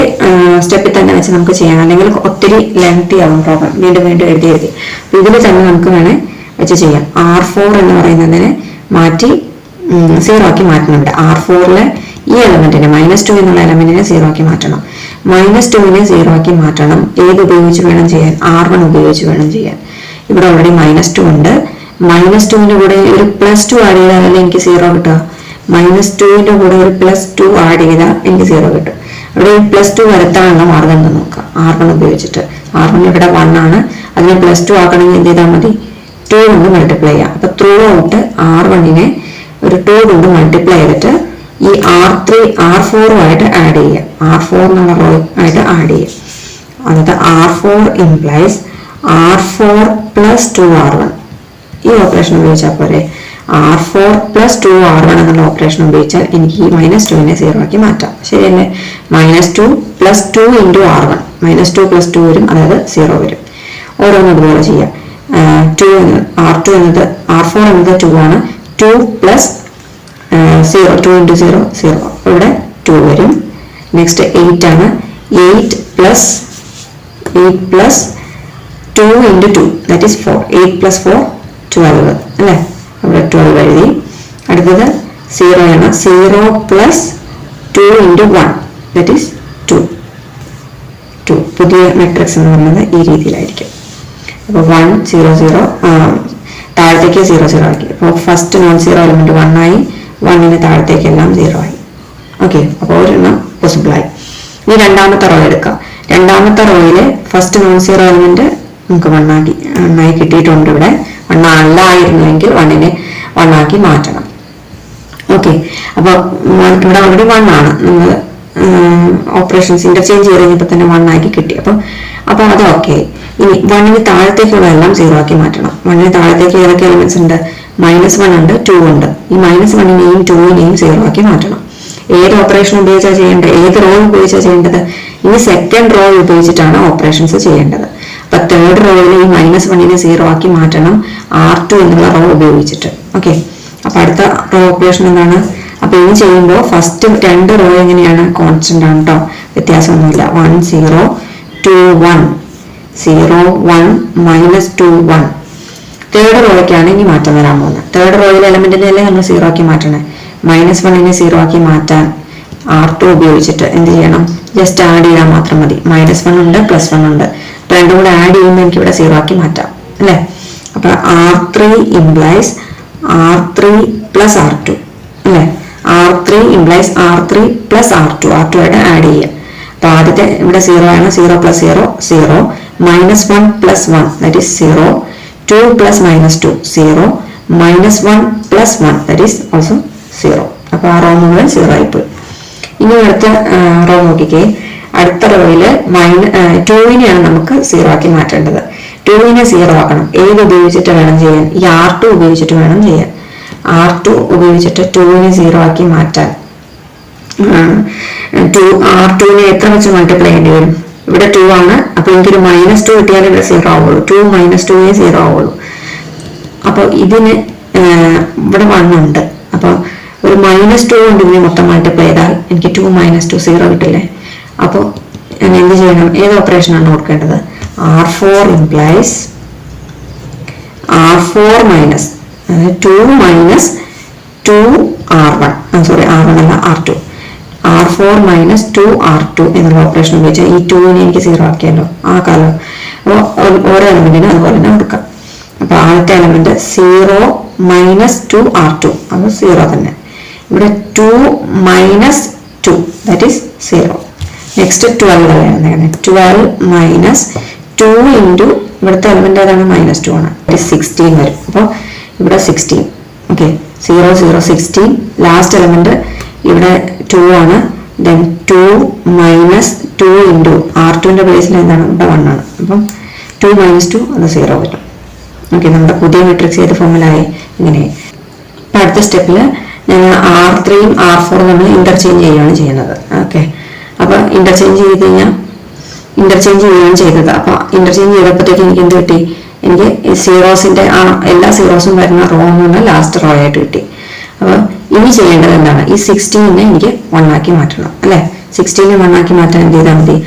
സ്റ്റെപ്പിൽ തന്നെ വെച്ച് നമുക്ക് ചെയ്യാം, അല്ലെങ്കിൽ ഒത്തിരി ലെങ്തി ആവും പ്രോബ്ലം. വീണ്ടും എഴുതി. അപ്പൊ ഇതിൽ തന്നെ നമുക്ക് വേണേൽ വെച്ച് ചെയ്യാം. R4 എന്ന് പറയുന്നതിനെ മാറ്റി 0 ആക്കി മാറ്റണം. ഇവിടെ R4ലെ ഈ എലമെന്റിനെ -2 എന്നുള്ള എലമെന്റിനെ 0 ആക്കി മാറ്റണം. -2നെ 0 ആക്കി മാറ്റണം. ഏത് ഉപയോഗിച്ച് വേണം ചെയ്യാൻ? R1 ഉപയോഗിച്ച് വേണം ചെയ്യാൻ. ഇവിടെ ഓൾറെഡി -2 ഉണ്ട്. -2ന്റെ കൂടെ ഒരു +2 ആഡ് ചെയ്താലല്ലേ എനിക്ക് 0 കിട്ടുക. -2ന്റെ കൂടെ ഒരു +2 ആഡ് ചെയ്താൽ എനിക്ക് 0 കിട്ടും. അവിടെ +2 വരുത്താനുള്ള മാർഗം എന്താ നോക്കാം. R1 ഉപയോഗിച്ചിട്ട്. R1 ഇവിടെ 1 ആണ്. അതിനെ +2 ആക്കണമെങ്കിൽ എന്ത് ചെയ്താൽ മതി? 2 കൊണ്ട് മൾട്ടിപ്ലൈ ചെയ്യാം. അപ്പൊ ത്രൂ ഔട്ട് R1നെ ഒരു 2 കൊണ്ട് മൾട്ടിപ്ലൈ ചെയ്തിട്ട് ഈ R4 ആഡ് ചെയ്യുക. R4 എന്നുള്ള റോ ആയിട്ട് ആഡ് ചെയ്യുക. അതായത് R4 ഇംപ്ലൈസ് R4 + 2R1. ഈ ഓപ്പറേഷൻ ഉപയോഗിച്ചാൽ പോരെ. R4 + 2R1 എന്നുള്ള ഓപ്പറേഷൻ ഉപയോഗിച്ചാൽ എനിക്ക് ഈ -2നെ 0 ആക്കി മാറ്റാം. ശരിയല്ലേ? -2 + 2 × R1. -2 + 2 വരും, അതായത് 0 വരും. ഓരോന്നും ഇതുപോലെ ചെയ്യാം. R4 എന്നത് 2 ആണ്. 2 + 0 2 × 0 0. ഇവിടെ 2 വരും. നെക്സ്റ്റ് 8 ആണ്. 8 + 2 × 2 that is 4. 8 + 4 12 അല്ലേ? അവിടെ 12 എഴുതി. അടുത്തത് 0 ആണ്. 0 + 2 × 1 that is 2. പുതിയ മെട്രിക്സ് എന്ന് പറയുന്നത് ഈ രീതിയിലായിരിക്കും. അപ്പോൾ 1 0 0 താഴത്തേക്ക് 0 0 ആക്കി. അപ്പോൾ ഫസ്റ്റ് നോൺ സീറോ എലമെന്റ് 1 ആയി. 1ന് താഴത്തേക്കെല്ലാം 0 ആയി. ഓക്കെ, അപ്പോൾ ഒരെണ്ണം പോസിബിളായി. ഇനി രണ്ടാമത്തെ റോ എടുക്കാം. രണ്ടാമത്തെ റോയില് ഫസ്റ്റ് നോൺ സീറോ എലമെന്റ് നമുക്ക് 1 ആയി കിട്ടിയിട്ടുണ്ട്. ഇവിടെ 1 അല്ലായിരുന്നുവെങ്കിൽ 1നെ 1 ആക്കി മാറ്റണം. ഓക്കെ, അപ്പൊ ഇവിടെ ഓൾറെഡി 1 ആണ്. നമ്മൾ ഓപ്പറേഷൻസ് ഇന്റർചേഞ്ച് ചെയ്ത് കഴിഞ്ഞപ്പോൾ തന്നെ 1 ആക്കി കിട്ടി. അപ്പൊ അത് ഓക്കെ. ഇനി 1ന് താഴത്തേക്കുള്ള എല്ലാം 0 ആക്കി മാറ്റണം. 1ന് താഴത്തേക്ക് ഏതൊക്കെ എലിമെന്റ്സ് ഉണ്ട്? -1 ഉണ്ട്, 2 ഉണ്ട്. ഈ -1നെയും 2നെയും 0 ആക്കി മാറ്റണം. ഏത് ഓപ്പറേഷൻ ഉപയോഗിച്ചാണ് ചെയ്യേണ്ടത്? ഏത് റോ ഉപയോഗിച്ചാണ് ചെയ്യേണ്ടത്? ഇനി സെക്കൻഡ് റോ ഉപയോഗിച്ചിട്ടാണ് ഓപ്പറേഷൻസ് ചെയ്യേണ്ടത്. അപ്പൊ തേർഡ് റോയിൽ ഈ -1നെ 0 ആക്കി മാറ്റണം R2 എന്നുള്ള റോ ഉപയോഗിച്ചിട്ട്. ഓക്കെ, അപ്പൊ അടുത്ത റോ ഓപ്പറേഷൻ എന്താണ്? അപ്പൊ ഇത് ചെയ്യുമ്പോൾ ഫസ്റ്റ് 2 റോ എങ്ങനെയാണ്? കോൺസ്റ്റന്റ് ആണ് കേട്ടോ, വ്യത്യാസമൊന്നുമില്ല. 1 0 2 1 0 1 മൈനസ് 2 1. തേർഡ് റോയ്ക്കാണ് ഇനി മാറ്റം വരാൻ പോകുന്നത്. തേർഡ് റോയിലെ എലമെന്റിനെ അല്ലേ നമ്മൾ 0 ആക്കി മാറ്റണേ. -1നെ 0 ആക്കി മാറ്റാൻ R2 ഉപയോഗിച്ചിട്ട് എന്ത് ചെയ്യണം? ജസ്റ്റ് ആഡ് ചെയ്യാൻ മാത്രം മതി. -1 ഉണ്ട്, +1 ഉണ്ട്. അപ്പൊ രണ്ടും കൂടെ ആഡ് ചെയ്യുമ്പോൾ എനിക്ക് ഇവിടെ 0 ആക്കി മാറ്റാം അല്ലേ. അപ്പൊ R3 implies R3 plus R2 അല്ലേ. R3 implies R3 plus R2 ആയിട്ട് ആഡ് ചെയ്യുക. അപ്പൊ ആദ്യത്തെ ഇവിടെ 0 ആണ്. 0 plus 0 0, -1 plus 1 that is 0, 2 plus -2 0, -1 plus 1 that is also 0. അപ്പൊ ആ റോ മുഴുവൻ 0 ആയിപ്പോയി. ഇനി അടുത്ത റോ നോക്കിക്കേ. അടുത്ത റോയില് 2നെയാണ് നമുക്ക് 0 ആക്കി മാറ്റേണ്ടത്. 2നെ 0 ആക്കണം. ഏത് ഉപയോഗിച്ചിട്ട് വേണം ചെയ്യാൻ? ഈ R2 ഉപയോഗിച്ചിട്ട് വേണം ചെയ്യാൻ. R2 ഉപയോഗിച്ചിട്ട് 2നെ 0 ആക്കി മാറ്റാൻ R2നെ എത്ര വെച്ച് മൾട്ടിപ്ലൈ ചെയ്യേണ്ടി വരും? ഇവിടെ 2 ആണ്. അപ്പൊ എനിക്കൊരു -2 കിട്ടിയാൽ ഇവിടെ 0 ആവുള്ളൂ. 2 - 2 0 ആവുള്ളൂ. അപ്പൊ ഇതിന് ഇവിടെ 1 ഉണ്ട്. അപ്പൊ ഒരു -2 കൊണ്ട് ഇതിനെ മൊത്തം മൾട്ടിപ്ലൈ ചെയ്താൽ എനിക്ക് 2 - 2 0 കിട്ടില്ലേ. അപ്പോൾ ഞാൻ എന്ത് ചെയ്യണം? ഏത് ഓപ്പറേഷനാണ് കൊടുക്കേണ്ടത്? R4 implies R4 minus 2 minus 2 R1 sorry R1 അല്ല R2 R4 minus 2 R2 എന്നുള്ള ഓപ്പറേഷൻ ഉപയോഗിച്ചാൽ ഈ 2നെ എനിക്ക് 0 ആക്കിയല്ലോ ആ കാലം. അപ്പോൾ ഓരോ എലമെന്റിനും അതുപോലെ തന്നെ കൊടുക്കാം. അപ്പൊ ആദ്യത്തെ എലമെന്റ് 0 minus 2 R2 അത് 0 തന്നെ. ഇവിടെ 2 minus 2 that is 0. നെക്സ്റ്റ് 12 ആണ്. 12 minus 2 into ഇവിടുത്തെ എലമെന്റ് ഏതാണ്? -2 ആണ്. 16 വരും. അപ്പോൾ ഇവിടെ 16. ഓക്കെ 0 0 16. ലാസ്റ്റ് എലമെന്റ് ഇവിടെ 2 ആണ്. ദെൻ 2 minus 2 into R2ന്റെ പ്ലേസിൽ എന്താണ്? ഇവിടെ 1 ആണ്. അപ്പം 2 - 2 അത് 0 വരും. ഓക്കെ നമ്മുടെ പുതിയ മെട്രിക്സ് ഏത് ഫോമിലായി? ഇങ്ങനെ. അപ്പൊ അടുത്ത സ്റ്റെപ്പിൽ ഞങ്ങൾ R3യും R4ഉം നമ്മൾ ഇന്റർചേഞ്ച് ചെയ്യുകയാണ് ചെയ്യുന്നത്. ഓക്കെ അപ്പൊ ഇന്റർചേഞ്ച് ചെയ്യുകയാണ് ചെയ്തത്. അപ്പൊ ഇന്റർചേഞ്ച് ചെയ്തപ്പോഴത്തേക്ക് എനിക്ക് എന്ത് കിട്ടി? എനിക്ക് സീറോസിന്റെ എല്ലാ സീറോസും വരുന്ന റോ എന്നുള്ള ലാസ്റ്റ് റോ ആയിട്ട് കിട്ടി. അപ്പൊ ഇനി ചെയ്യേണ്ടത് എന്താണ്? ഈ 16നെ എനിക്ക് 1 ആക്കി മാറ്റണം അല്ലെ. 16നെ 1 ആക്കി മാറ്റാൻ എന്ത് ചെയ്താൽ മതി?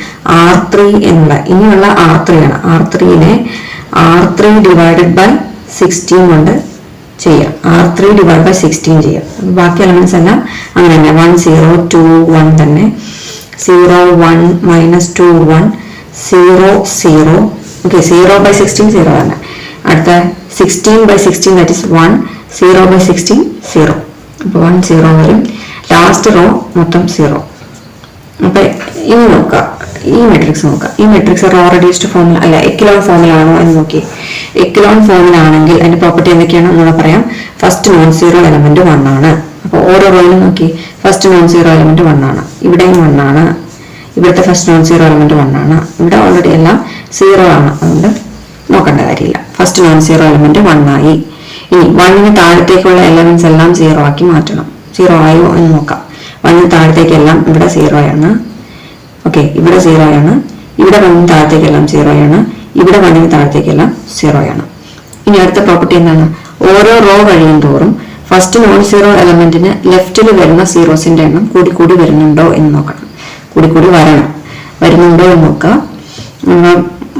R3 എന്നുള്ള ഇനിയുള്ള R3 ആണ്. R3നെ R3 divided by 16 കൊണ്ട് ചെയ്യാം. R3 divided by 16 ചെയ്യാം. ബാക്കി എലമെന്റ്സ് എല്ലാം അങ്ങനെ തന്നെ 1 0 2 1 തന്നെ. 0 1 -2 1 0 0. ഓക്കെ 0 by 16 0 തന്നെ. അടുത്ത 16 by 16 that is 1. 0 by 16 0. അപ്പോൾ 1 0 വരും. ലാസ്റ്റ് റോ മൊത്തം 0. അപ്പൊ ഇനി നോക്കാം ഈ മെട്രിക്സ് നോക്കാം. ഈ മെട്രിക്സ് റോ റെഡ്യൂസ്ഡ് ഫോമിൽ അല്ല എക്കലോൺ ഫോമിലാണോ എന്ന് നോക്കി. എക്കലോൺ ഫോമിലാണെങ്കിൽ അതിന്റെ പ്രോപ്പർട്ടി എന്തൊക്കെയാണോ എന്ന് പറയാം. ഫസ്റ്റ് നോൺ സീറോ എലമെന്റ് 1 ആണ്. അപ്പോൾ ഓരോ റോയിലും നോക്കി. ഫസ്റ്റ് നോൺ സീറോ എലമെന്റ് 1 ആണ്. ഇവിടെയും 1 ആണ്. ഇവിടുത്തെ ഫസ്റ്റ് നോൺ സീറോ എലമെന്റ് 1 ആണ്. ഇവിടെ ഓൾറെഡി എല്ലാം 0 ആണ്. അതുകൊണ്ട് നോക്കേണ്ട കാര്യമില്ല. ഫസ്റ്റ് നോൺ സീറോ എലമെന്റ് 1 ആയി. ഇനി 1ന് താഴത്തേക്കുള്ള എലമെന്റ്സ് എല്ലാം 0 ആക്കി മാറ്റണം. 0 ആയോ എന്ന് നോക്കാം. 1ന് താഴത്തേക്കെല്ലാം ഇവിടെ 0 ആണ്. ഓക്കെ ഇവിടെ 0 ആണ്. ഇവിടെ 1ന് താഴത്തേക്കെല്ലാം 0 ആണ്. ഇവിടെ 1ന് താഴത്തേക്കെല്ലാം 0 ആണ്. ഇനി അടുത്ത പ്രോപ്പർട്ടി എന്താണ്? ഓരോ റോ കഴിയും തോറും ഫസ്റ്റ് നോൺ സീറോ എലമെന്റിന് ലെഫ്റ്റിൽ വരുന്ന സീറോസിന്റെ എണ്ണം കൂടി വരുന്നുണ്ടോ എന്ന് നോക്കണം. കൂടി വരുന്നുണ്ടോ എന്ന് നോക്കുക.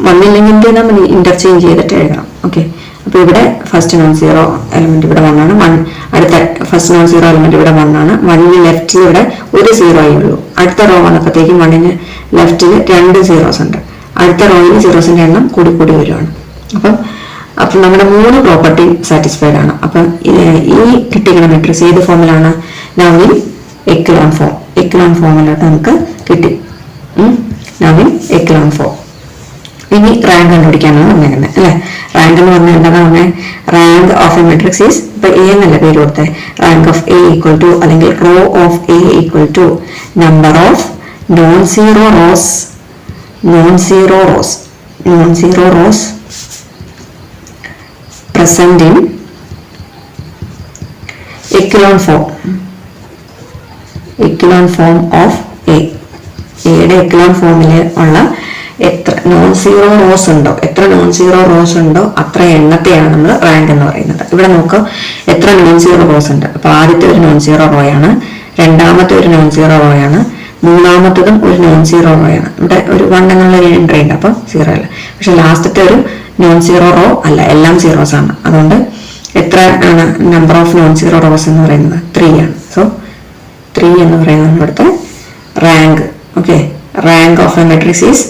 വന്നില്ലെങ്കിൽ നമ്മൾ ഇന്റർചേഞ്ച് ചെയ്തിട്ട് എഴുതണം. ഓക്കെ അപ്പൊ ഇവിടെ ഫസ്റ്റ് നോൺ സീറോ എലമെന്റ് ഇവിടെ 1 ആണ്. അടുത്ത ഫസ്റ്റ് നോൺ സീറോ എലമെന്റ് ഇവിടെ 1 ആണ്. 1ന് ലെഫ്റ്റിൽ ഇവിടെ ഒരു 0 ആയി ഉള്ളൂ. അടുത്ത റോ വന്നപ്പോഴത്തേക്കും 1ന് ലെഫ്റ്റിൽ 2 സീറോസ് ഉണ്ട്. അടുത്ത റോയിൽ സീറോസിന്റെ എണ്ണം കൂടി വരുവാണ്. അപ്പം നമ്മുടെ 3 പ്രോപ്പർട്ടി സാറ്റിസ്ഫൈഡ് ആണ്. അപ്പം ഈ കിട്ടിക്കുന്ന മെട്രിക്സ് ഏത് ഫോമിലാണ്? നവിൻ എക്കലോൺ ഫോം. എക്കലോൺ ഫോമിലോട്ട് നമുക്ക് കിട്ടി. നവിൻ എക്കലോൺ ഫോം. ഇനി റാങ്ക് കണ്ടുപിടിക്കാനാണ് പറഞ്ഞിരുന്നത് അല്ലെ. റാങ്ക് എന്ന് പറഞ്ഞാൽ എന്താണ് പറഞ്ഞത്? Rank of a matrix is ഇപ്പൊ എ എന്നല്ല പേര് കൊടുത്തത്. Rank of A equal to അല്ലെങ്കിൽ rho of A equal to number of non zero rows present in echelon form of A. എയുടെ എക്കലോൺ ഫോമിൽ ഉള്ള എത്ര നോൺ സീറോ റോസ് ഉണ്ടോ അത്ര എണ്ണത്തെയാണ് നമ്മൾ റാങ്ക് എന്ന് പറയുന്നത്. ഇവിടെ നോക്കുക എത്ര നോൺ സീറോ റോസ് ഉണ്ട്. അപ്പൊ ആദ്യത്തെ ഒരു നോൺ സീറോ റോ ആണ്. രണ്ടാമത്തെ ഒരു നോൺ സീറോ റോ ആണ്. മൂന്നാമത്തതും ഒരു നോൺ സീറോ റോ ആണ്. ഇവിടെ ഒരു 1 എന്നുള്ള എൻട്രി ഉണ്ട്, അപ്പം 0 അല്ല. പക്ഷെ ലാസ്റ്റത്തെ ഒരു നോൺ സീറോ റോ അല്ല, എല്ലാം സീറോസ് ആണ്. അതുകൊണ്ട് എത്ര ആണ് number of non zero rose എന്ന് പറയുന്നത്? 3 ആണ്. സോ 3 എന്ന് പറയുന്നത് ഇവിടുത്തെ rank. Okay, rank of a matrix is